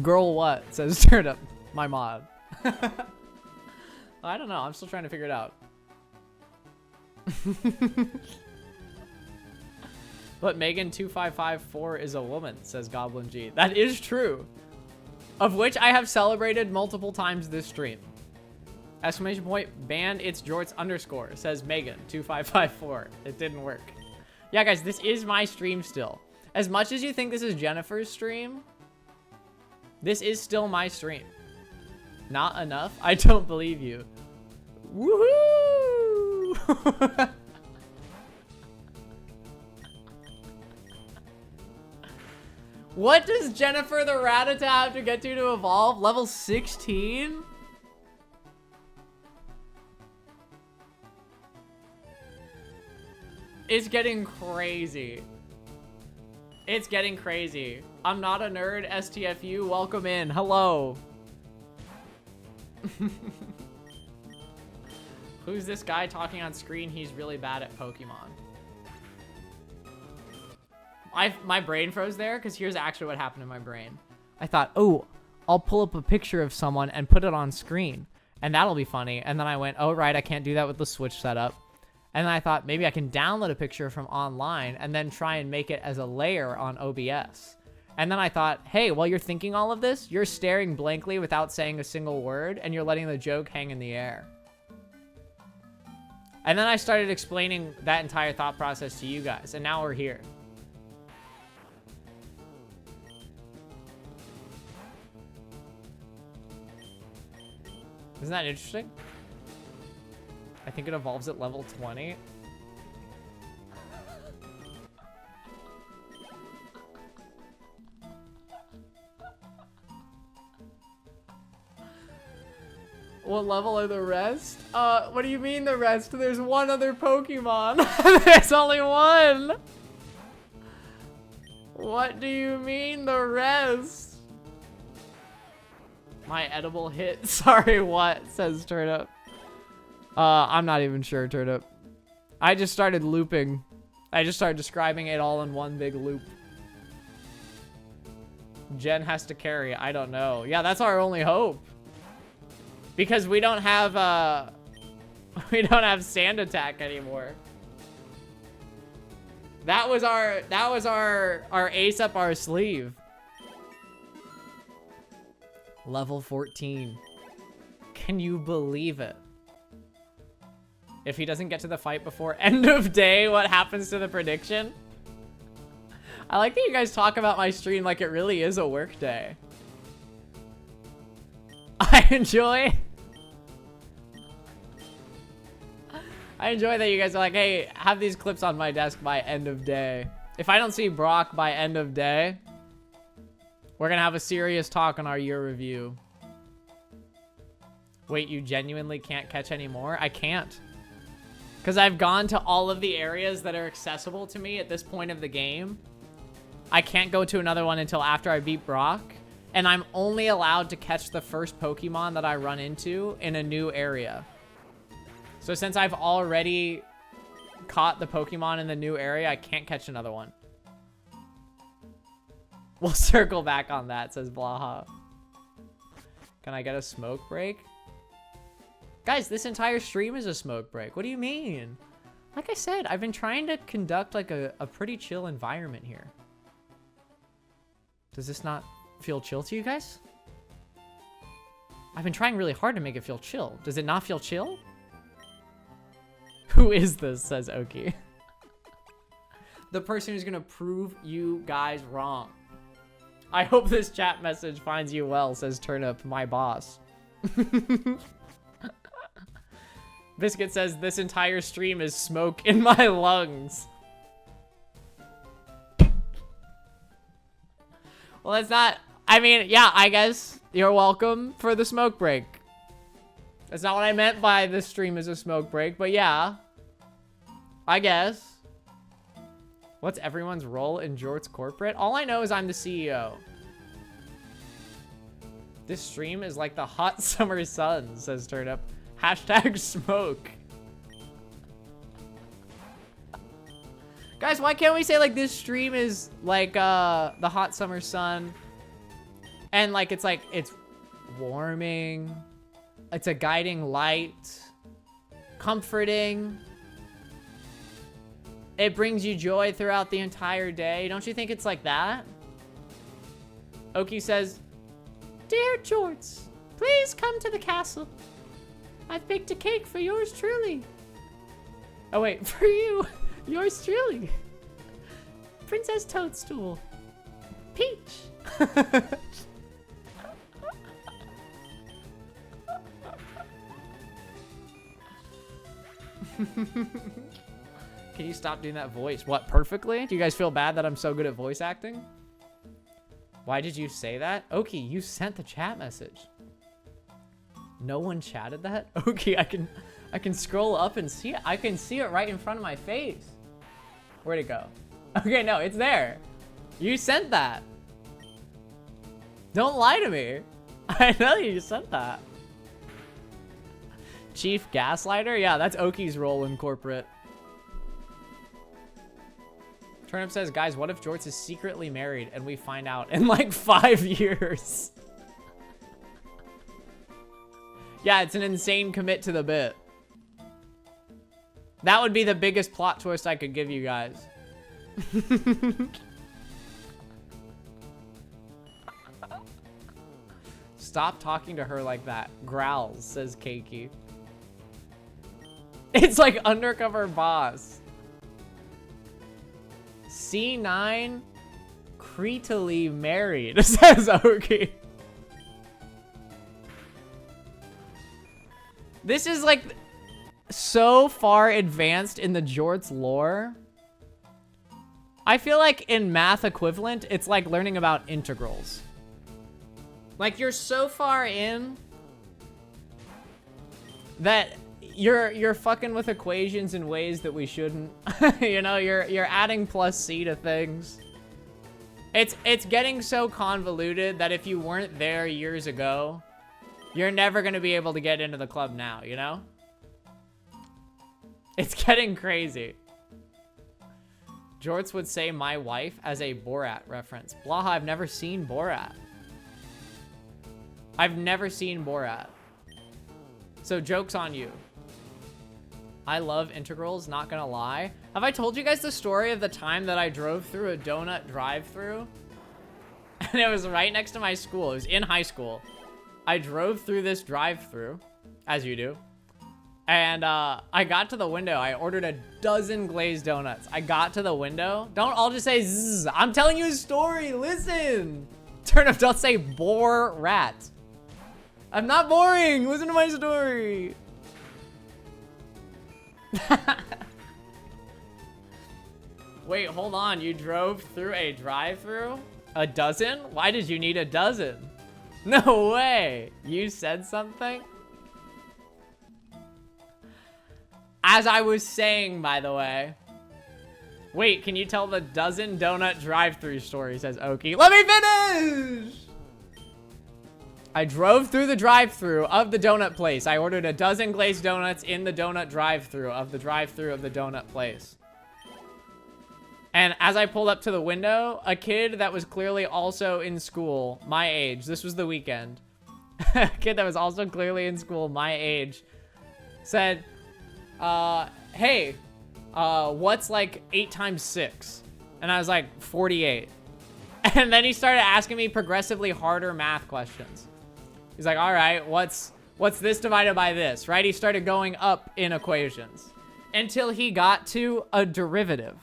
Girl what, says Turnip, my mod. I don't know, I'm still trying to figure it out. But Megan2554 is a woman, says Goblin G. That is true. Of which I have celebrated multiple times this stream. Exclamation point, banned it's Jorts _ says Megan2554. It didn't work. Yeah, guys, this is my stream still. As much as you think this is Jennifer's stream, this is still my stream. Not enough? I don't believe you. Woohoo! What does Jennifer the Rattata have to get to evolve? Level 16? It's getting crazy. It's getting crazy. I'm not a nerd, STFU. Welcome in. Hello. Who's this guy talking on screen? He's really bad at Pokemon. My brain froze there because here's actually what happened in my brain. I thought, oh, I'll pull up a picture of someone and put it on screen and that'll be funny. And then I went, oh, right, I can't do that with the Switch setup. And then I thought maybe I can download a picture from online and then try and make it as a layer on OBS. And then I thought, hey, while you're thinking all of this, you're staring blankly without saying a single word and you're letting the joke hang in the air. And then I started explaining that entire thought process to you guys, and now we're here. Isn't that interesting? I think it evolves at level 20. What level are the rest? What do you mean the rest? There's one other Pokemon. There's only one. What do you mean the rest? My edible hit. Sorry, what? Says Turnip. I'm not even sure, Turnip. I just started looping. I just started describing it all in one big loop. Jen has to carry. I don't know. Yeah, that's our only hope. Because we don't have Sand Attack anymore. That was our ace up our sleeve. Level 14. Can you believe it? If he doesn't get to the fight before end of day, what happens to the prediction? I like that you guys talk about my stream like it really is a work day. I enjoy that you guys are like, hey, have these clips on my desk by end of day. If I don't see Brock by end of day, we're gonna have a serious talk on our year review. Wait, you genuinely can't catch any more? I can't. Because I've gone to all of the areas that are accessible to me at this point of the game. I can't go to another one until after I beat Brock. And I'm only allowed to catch the first Pokemon that I run into in a new area. So since I've already caught the Pokemon in the new area, I can't catch another one. We'll circle back on that, says Blaha. Can I get a smoke break? Guys, this entire stream is a smoke break. What do you mean? Like I said, I've been trying to conduct like a pretty chill environment here. Does this not feel chill to you guys? I've been trying really hard to make it feel chill. Does it not feel chill? Who is this, says Oki. The person who's gonna prove you guys wrong. I hope this chat message finds you well, says Turnip, my boss. Biscuit says, this entire stream is smoke in my lungs. Well, that's not... I mean, yeah, I guess you're welcome for the smoke break. That's not what I meant by this stream is a smoke break, but yeah. I guess. What's everyone's role in Jorts corporate? All I know is I'm the CEO. This stream is like the hot summer sun, says Turnip. Hashtag smoke. Guys, why can't we say like this stream is like the hot summer sun? And like it's warming. It's a guiding light. Comforting. It brings you joy throughout the entire day. Don't you think it's like that? Oki says, Dear Jorts, please come to the castle. I've baked a cake for yours truly. Oh wait, for you. Yours truly. Princess Toadstool. Peach. Can you stop doing that voice? What, perfectly? Do you guys feel bad that I'm so good at voice acting? Why did you say that? Oki, you sent the chat message. No one chatted that? Okay, I can scroll up and see it. I can see it right in front of my face. Where'd it go? Okay, no, it's there. You sent that. Don't lie to me. I know you sent that. Chief Gaslighter? Yeah, that's Oki's role in corporate. Turnip says, guys, what if Jorts is secretly married and we find out in like 5 years? Yeah, it's an insane commit to the bit. That would be the biggest plot twist I could give you guys. Stop talking to her like that. Growls, says Keiki. It's like undercover boss. C9 cretally married, says Oki. This is like so far advanced in the Jorts lore. I feel like in math equivalent, it's like learning about integrals. Like you're so far in that you're fucking with equations in ways that we shouldn't. You know, you're adding plus C to things. It's getting so convoluted that if you weren't there years ago, you're never gonna be able to get into the club now, you know? It's getting crazy. Jorts would say my wife as a Borat reference. Blaha, I've never seen Borat. I've never seen Borat. So joke's on you. I love integrals, not gonna lie. Have I told you guys the story of the time that I drove through a donut drive-thru? And it was right next to my school. It was in high school. I drove through this drive-thru, as you do. And I got to the window. I ordered a dozen glazed donuts. I got to the window. Don't all just say zzz. I'm telling you a story. Listen. Turnip, don't say bore rat. I'm not boring. Listen to my story. Wait, hold on. You drove through a drive-thru? A dozen? Why did you need a dozen? No way. You said something? as I was saying, by the way. Wait, can you tell the dozen donut drive-thru story, says Oki. Let me finish! I drove through the drive-thru of the donut place. I ordered a dozen glazed donuts in the donut drive-thru of the donut place. And as I pulled up to the window, a kid that was clearly also in school, my age, this was the weekend, a kid that was also clearly in school, my age, said, hey, what's like 8 times 6? And I was like, 48. And then he started asking me progressively harder math questions. He's like, all right, what's this divided by this, right? He started going up in equations until he got to a derivative.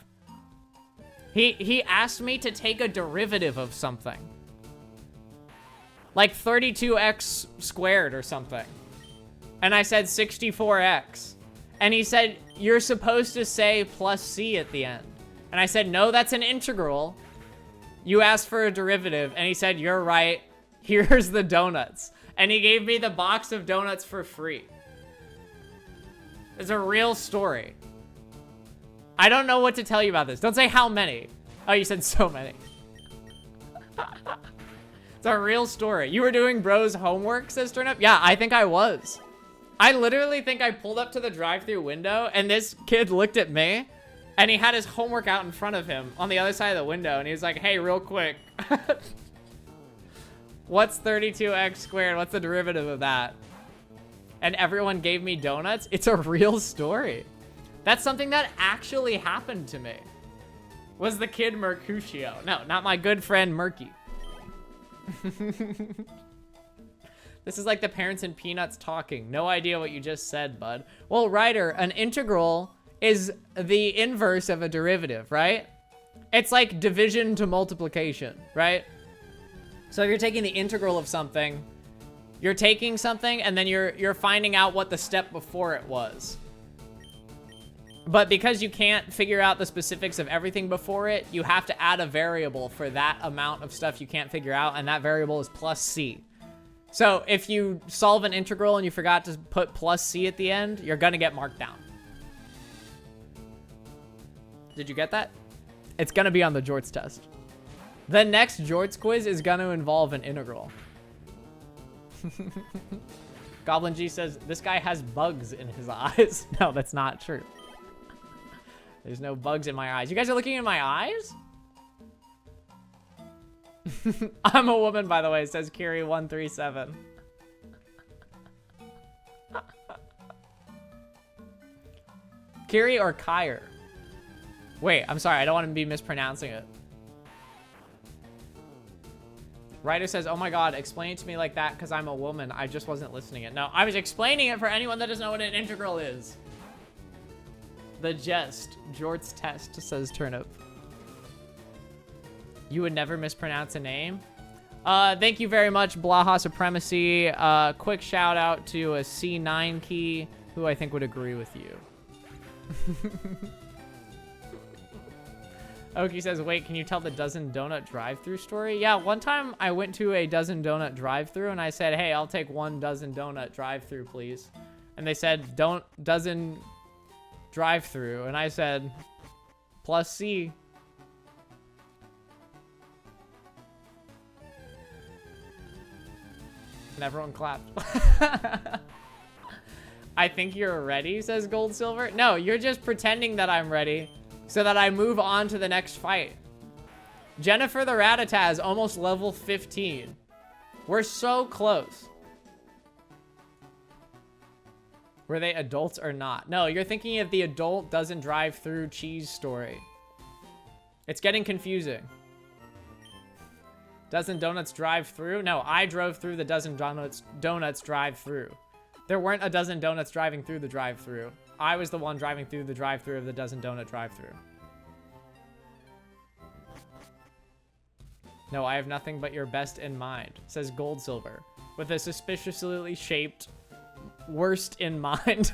He asked me to take a derivative of something. Like 32x squared or something. And I said 64x. And he said, you're supposed to say plus c at the end. And I said, no, that's an integral. You asked for a derivative. And he said, you're right. Here's the donuts. And he gave me the box of donuts for free. It's a real story. I don't know what to tell you about this. Don't say how many. Oh, you said so many. It's a real story. You were doing bro's homework, says Turnup? Yeah, I think I was. I literally think I pulled up to the drive-thru window and this kid looked at me and he had his homework out in front of him on the other side of the window and he was like, hey, real quick. What's 32x squared? What's the derivative of that? And everyone gave me donuts. It's a real story. That's something that actually happened to me. Was the kid Mercutio? No, not my good friend Murky. This is like the parents in Peanuts talking. No idea what you just said, bud. Well, Ryder, an integral is the inverse of a derivative, right? It's like division to multiplication, right? So if you're taking the integral of something, you're taking something and then you're finding out what the step before it was. But because you can't figure out the specifics of everything before it, you have to add a variable for that amount of stuff you can't figure out, and that variable is plus c. So if you solve an integral and you forgot to put plus c at the end, you're gonna get marked down. Did you get that? It's gonna be on the Jorts test. The next Jorts quiz is gonna involve an integral. Goblin G says, this guy has bugs in his eyes. No, that's not true. There's no bugs in my eyes. You guys are looking in my eyes? I'm a woman, by the way, says Kiri137. Kiri or Kyre? Wait, I'm sorry. I don't want to be mispronouncing it. Ryder says, oh my god, explain it to me like that because I'm a woman. I just wasn't listening it. No, I was explaining it for anyone that doesn't know what an integral is. The jest. Jorts test, says Turnip. You would never mispronounce a name? Thank you very much, Blaha Supremacy. Quick shout out to a C9 key who I think would agree with you. Oki says, wait, can you tell the dozen donut drive-thru story? Yeah, one time I went to a dozen donut drive-thru and I said, hey, I'll take 1 dozen donut drive-thru, please. And they said, dozen drive-thru. And I said, plus C. And everyone clapped. I think you're ready, says Gold Silver. No, you're just pretending that I'm ready so that I move on to the next fight. Jennifer the Rattata is almost level 15. We're so close. Were they adults or not? No, you're thinking of the adult doesn't drive through cheese story. It's getting confusing. Dozen donuts drive through? No, I drove through the dozen donuts drive through. There weren't a dozen donuts driving through the drive through. I was the one driving through the drive through of the dozen donut drive through. No, I have nothing but your best in mind, says Gold Silver, with a suspiciously shaped worst in mind.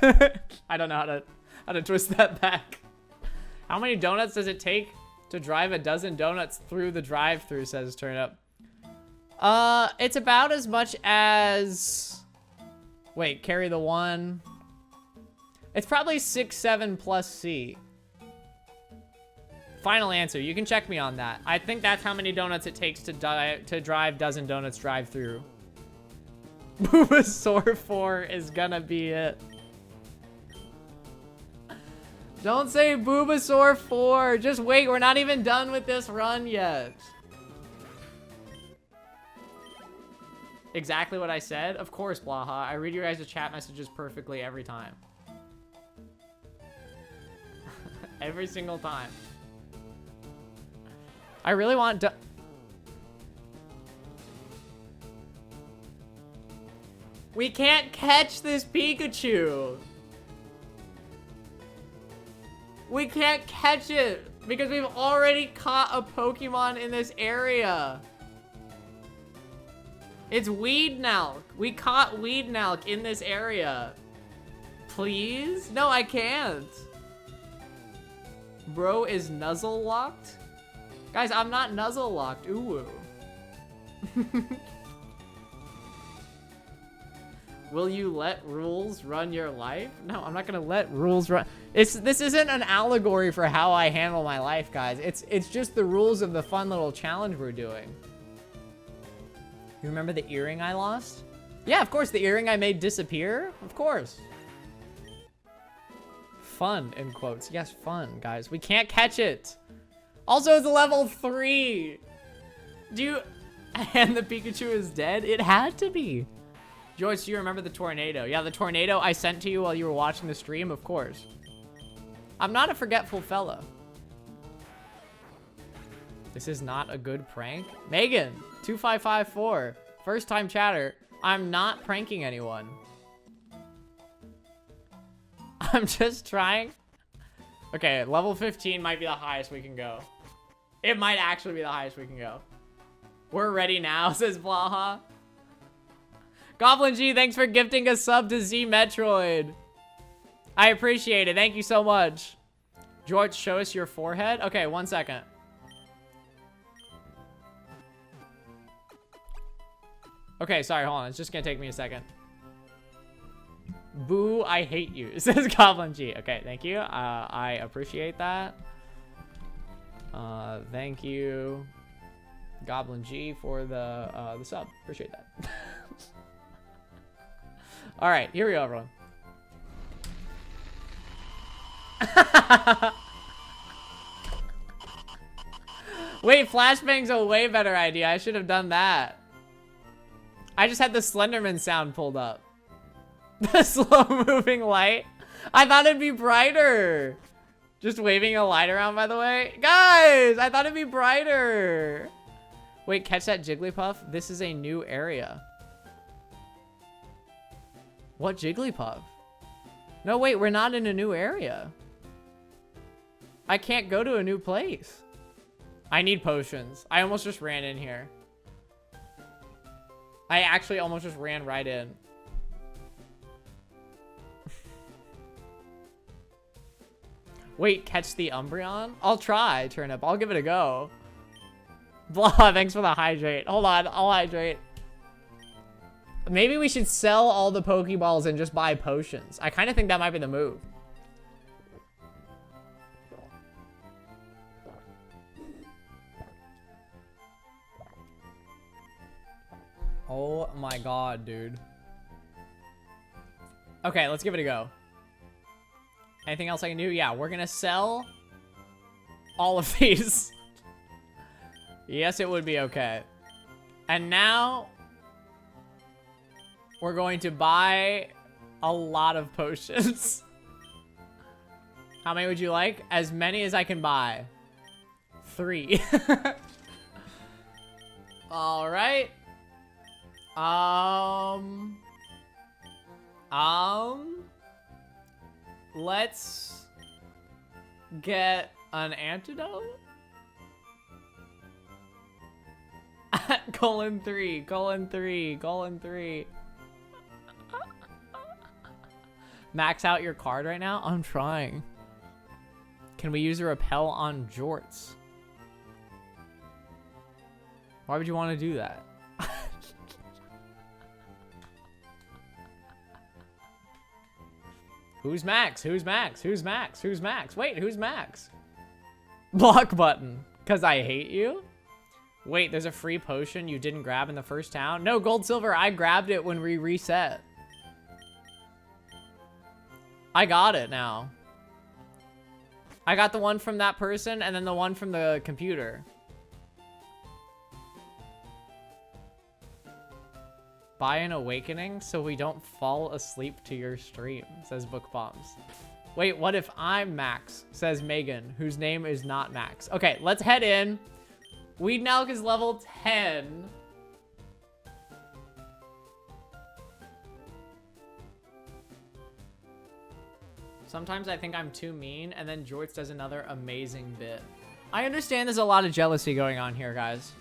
I don't know how to twist that back. How many donuts does it take to drive a dozen donuts through the drive-through, says Turnip. It's about as much as... Wait, carry the one. It's probably 6, 7 plus C. Final answer. You can check me on that. I think that's how many donuts it takes to drive dozen donuts drive through. Bulbasaur 4 is gonna be it. Don't say Bulbasaur 4. Just wait. We're not even done with this run yet. Exactly what I said? Of course, Blaha. I read your guys' chat messages perfectly every time. Every single time. I really want to... We can't catch this Pikachu. We can't catch it because we've already caught a Pokemon in this area. It's Weednalk. We caught Weednalk in this area. Please? No, I can't. Bro is Nuzlocke? Guys, I'm not Nuzlocke. Ooh. Will you let rules run your life? No, I'm not gonna let rules run. This isn't an allegory for how I handle my life, guys. It's just the rules of the fun little challenge we're doing. You remember the earring I lost? Yeah, of course, the earring I made disappear. Of course. Fun, in quotes. Yes, fun, guys. We can't catch it. Also, it's level 3. And the Pikachu is dead? It had to be. Jorts, do you remember the tornado? Yeah, the tornado I sent to you while you were watching the stream, of course. I'm not a forgetful fella. This is not a good prank. Megan, 2554, first time chatter. I'm not pranking anyone. I'm just trying. Okay, level 15 might be the highest we can go. It might actually be the highest we can go. We're ready now, says Blaha. Goblin G, thanks for gifting a sub to Z Metroid. I appreciate it. Thank you so much. George, show us your forehead. Okay, 1 second. Okay, sorry, hold on. It's just gonna take me a second. Boo, I hate you, says Goblin G. Okay, thank you. I appreciate that. Thank you, Goblin G, for the sub. Appreciate that. All right, here we go, everyone. Wait, flashbang's a way better idea. I should have done that. I just had the Slenderman sound pulled up. The slow-moving light. I thought it'd be brighter. Just waving a light around, by the way. Guys, I thought it'd be brighter. Wait, catch that Jigglypuff? This is a new area. What Jigglypuff? No, wait, we're not in a new area. I can't go to a new place. I need potions. I almost just ran in here. I actually almost just ran right in. Wait, catch the Umbreon? I'll try, Turnip. I'll give it a go. Blah, thanks for the hydrate. Hold on, I'll hydrate. Maybe we should sell all the Pokeballs and just buy potions. I kind of think that might be the move. Oh my god, dude. Okay, let's give it a go. Anything else I can do? Yeah, we're gonna sell all of these. Yes, it would be okay. And now we're going to buy a lot of potions. How many would you like? As many as I can buy. 3. All right. Let's get an antidote. :3. Max out your card right now? I'm trying. Can we use a repel on Jorts? Why would you want to do that? Who's Max? Who's Max? Who's Max? Who's Max? Wait, who's Max? Block button. Because I hate you? Wait, there's a free potion you didn't grab in the first town? No, gold, silver. I grabbed it when we reset. I got it now. I got the one from that person and then the one from the computer. Buy an awakening so we don't fall asleep to your stream, says Book Bombs. Wait, what if I'm Max, says Megan, whose name is not Max. Okay, let's head in. Weed Nelk is level 10. Sometimes I think I'm too mean, and then Jorts does another amazing bit. I understand there's a lot of jealousy going on here, guys.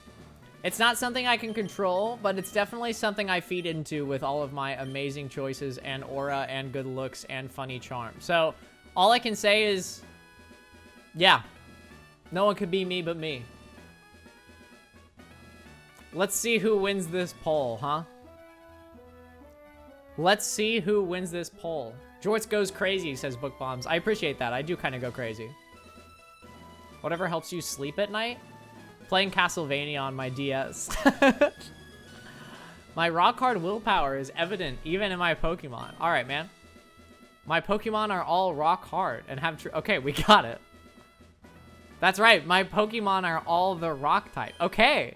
It's not something I can control, but it's definitely something I feed into with all of my amazing choices and aura and good looks and funny charm. So all I can say is, yeah, no one could be me but me. Let's see who wins this poll, huh? Let's see who wins this poll. Jorts goes crazy, says Book Bombs. I appreciate that. I do kind of go crazy. Whatever helps you sleep at night. Playing Castlevania on my DS. My rock hard willpower is evident even in my Pokemon. All right, man. My Pokemon are all rock hard and have true. Okay, we got it. That's right. My Pokemon are all the rock type. Okay.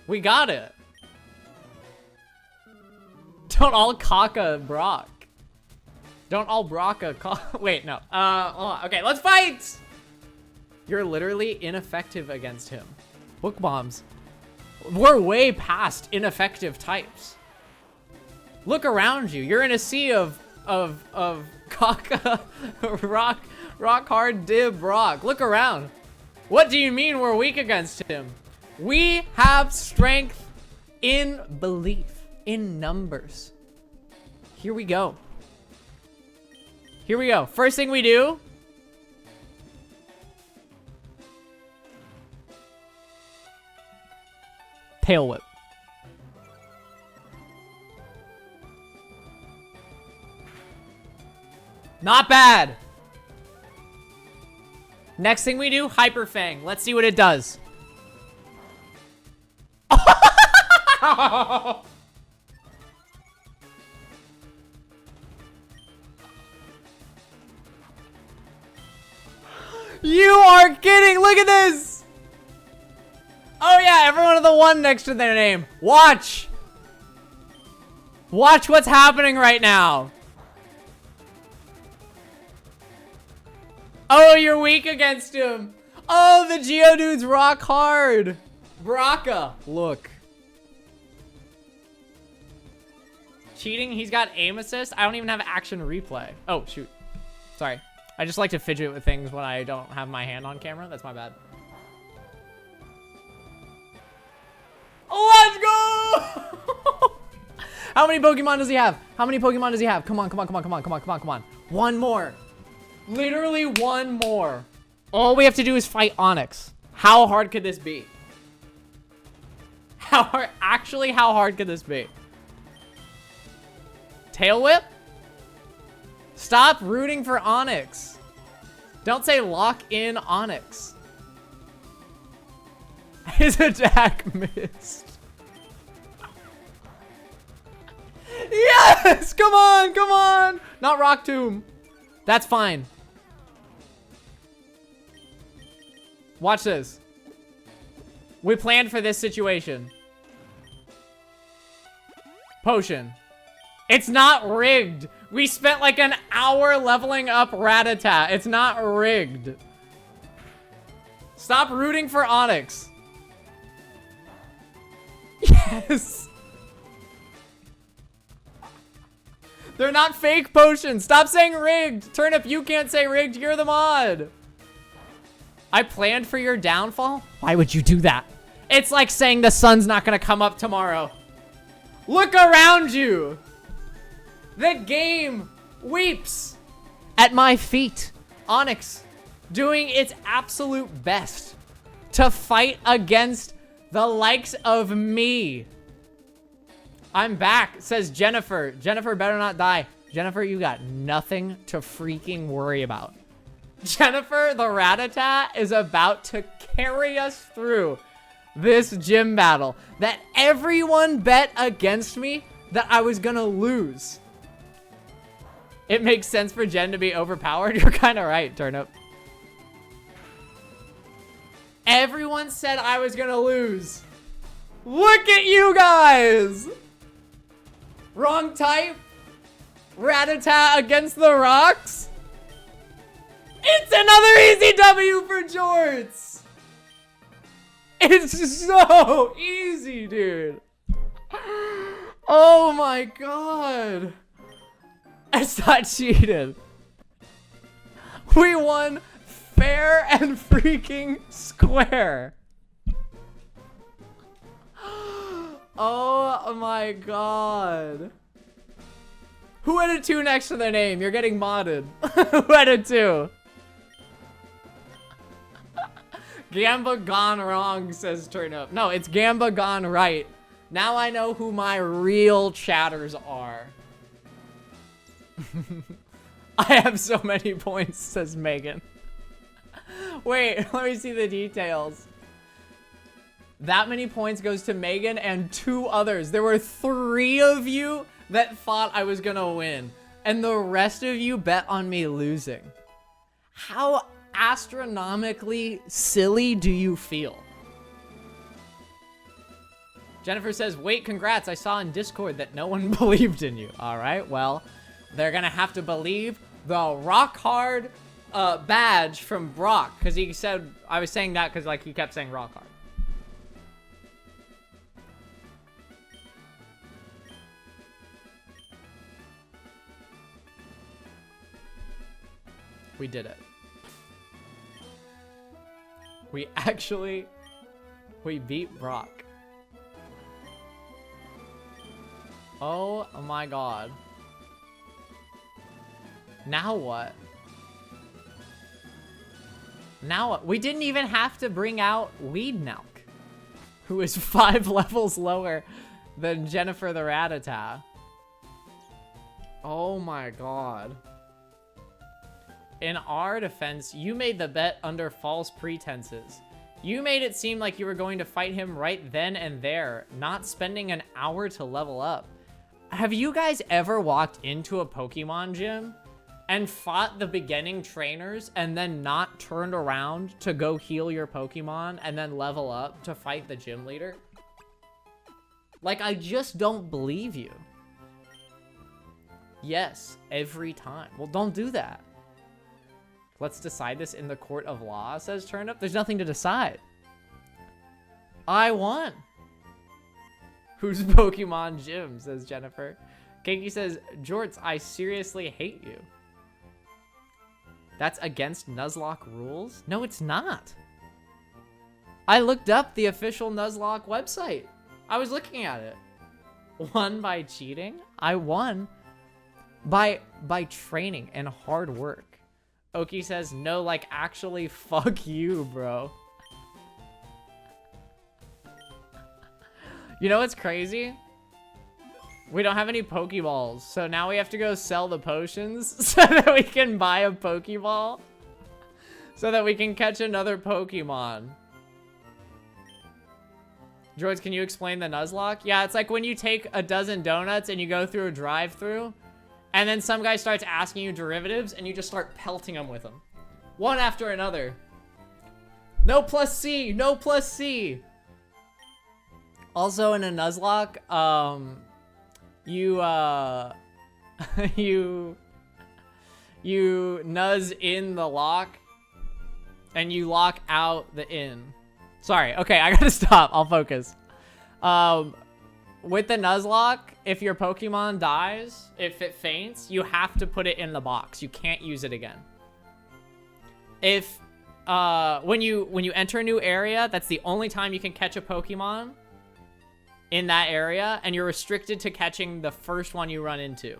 We got it. Don't all caca Brock. Don't all Brocka wait, no. Hold on. Okay, let's fight! You're literally ineffective against him. Book Bombs. We're way past ineffective types. Look around you. You're in a sea of caca, rock hard dib rock. Look around. What do you mean we're weak against him? We have strength in belief. In numbers. Here we go. Here we go. First thing we do. Tail whip. Not bad. Next thing we do, Hyper Fang. Let's see what it does. You are kidding! Look at this! Oh yeah, everyone with the one next to their name. Watch! Watch what's happening right now. Oh, you're weak against him. Oh, the Geodude's rock hard. Brocka. Look. Cheating? He's got aim assist? I don't even have action replay. Oh, shoot. Sorry. I just like to fidget with things when I don't have my hand on camera. That's my bad. Let's go! How many Pokemon does he have? How many Pokemon does he have? Come on, come on, come on, come on, come on, come on, come on. One more. Literally one more. All we have to do is fight Onyx. How hard could this be? How hard? Actually, how hard could this be? Tail Whip? Stop rooting for Onyx. Don't say lock in Onyx. His attack missed. Yes! Come on, come on! Not Rock Tomb. That's fine. Watch this. We planned for this situation. Potion. It's not rigged. We spent like an hour leveling up Rattata. It's not rigged. Stop rooting for Onyx. Yes. They're not fake potions. Stop saying rigged. Turnip, you can't say rigged. You're the mod. I planned for your downfall? Why would you do that? It's like saying the sun's not gonna come up tomorrow. Look around you. The game weeps at my feet. Onyx doing its absolute best to fight against the likes of me. I'm back, says Jennifer. Jennifer better not die. Jennifer, you got nothing to freaking worry about. Jennifer, the Rattata, is about to carry us through this gym battle that everyone bet against me that I was gonna lose. It makes sense for Jen to be overpowered. You're kind of right, Turnip. Everyone said I was gonna lose. Look at you guys! Wrong type. Rattata against the rocks. It's another easy W for Jorts. It's so easy, dude. Oh my god. It's not cheated. We won fair and freaking square. Oh my god. Who had a 2 next to their name? You're getting modded. Who had a 2? Gamba gone wrong, says Turnip. No, it's Gamba gone right. Now I know who my real chatters are. I have so many points, says Megan. Wait, let me see the details. That many points goes to Megan and 2 others. There were 3 of you that thought I was gonna win, and the rest of you bet on me losing. How astronomically silly do you feel? Jennifer says, wait, congrats. I saw in Discord that no one believed in you. All right, well, they're gonna have to believe the rock hard badge from Brock, because he said, I was saying that because like he kept saying rock hard. We did it. We beat Brock. Oh my god. Now what? Now what? We didn't even have to bring out Weed Nelk, who is 5 levels lower than Jennifer the Rattata. Oh my god. In our defense, you made the bet under false pretenses. You made it seem like you were going to fight him right then and there, not spending an hour to level up. Have you guys ever walked into a Pokemon gym and fought the beginning trainers and then not turned around to go heal your Pokemon and then level up to fight the gym leader? Like, I just don't believe you. Yes, every time. Well, don't do that. Let's decide this in the court of law, says Turnip. There's nothing to decide. I won. Who's Pokemon Gym, says Jennifer. Keiki says, Jorts, I seriously hate you. That's against Nuzlocke rules? No, it's not. I looked up the official Nuzlocke website. I was looking at it. Won by cheating? I won by training and hard work. Oki says, no, like, actually, fuck you, bro. You know what's crazy? We don't have any Pokeballs, so now we have to go sell the potions so that we can buy a Pokeball so that we can catch another Pokemon. Droids, can you explain the Nuzlocke? Yeah, it's like when you take a dozen donuts and you go through a drive-thru, and then some guy starts asking you derivatives, and you just start pelting them with them. One after another. No plus C, no plus C. Also in a Nuzlocke, you nuz in the lock, and you lock out the in. Sorry, okay, I gotta stop, I'll focus. With the Nuzlocke, if your Pokemon dies, if it faints, you have to put it in the box. You can't use it again. If, when you enter a new area, that's the only time you can catch a Pokemon in that area, and you're restricted to catching the first one you run into.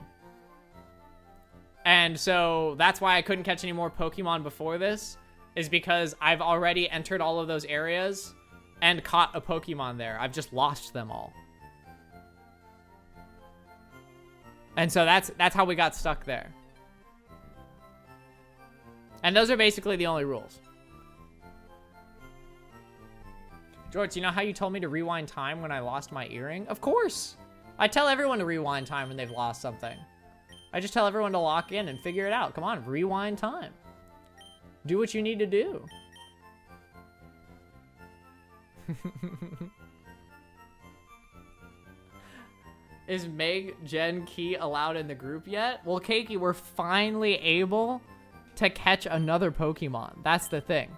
And so that's why I couldn't catch any more Pokemon before this, is because I've already entered all of those areas and caught a Pokemon there. I've just lost them all. And so that's how we got stuck there. And those are basically the only rules. Jorts, you know how you told me to rewind time when I lost my earring? Of course. I tell everyone to rewind time when they've lost something. I just tell everyone to lock in and figure it out. Come on, rewind time. Do what you need to do. Is Meg, Jen, Key allowed in the group yet? Well, Keiki, we're finally able to catch another Pokemon. That's the thing.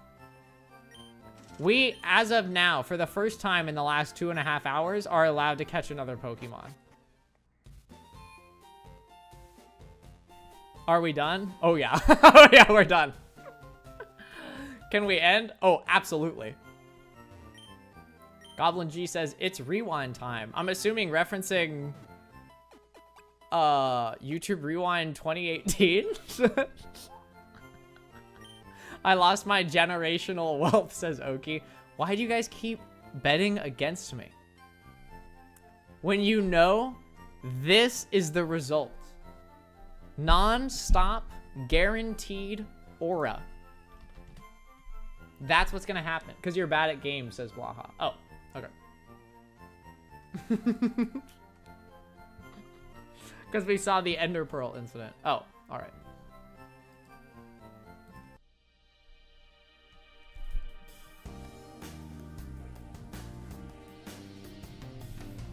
We, as of now, for the first time in the last 2.5 hours, are allowed to catch another Pokemon. Are we done? Oh, yeah. Oh, yeah, we're done. Can we end? Oh, absolutely. Goblin G says, it's rewind time. I'm assuming referencing YouTube Rewind 2018. I lost my generational wealth, says Oki. Why do you guys keep betting against me? When you know this is the result. Non-stop, guaranteed aura. That's what's gonna happen. Because you're bad at games, says Waha. Oh, okay. Because we saw the Ender Pearl incident. Oh, alright.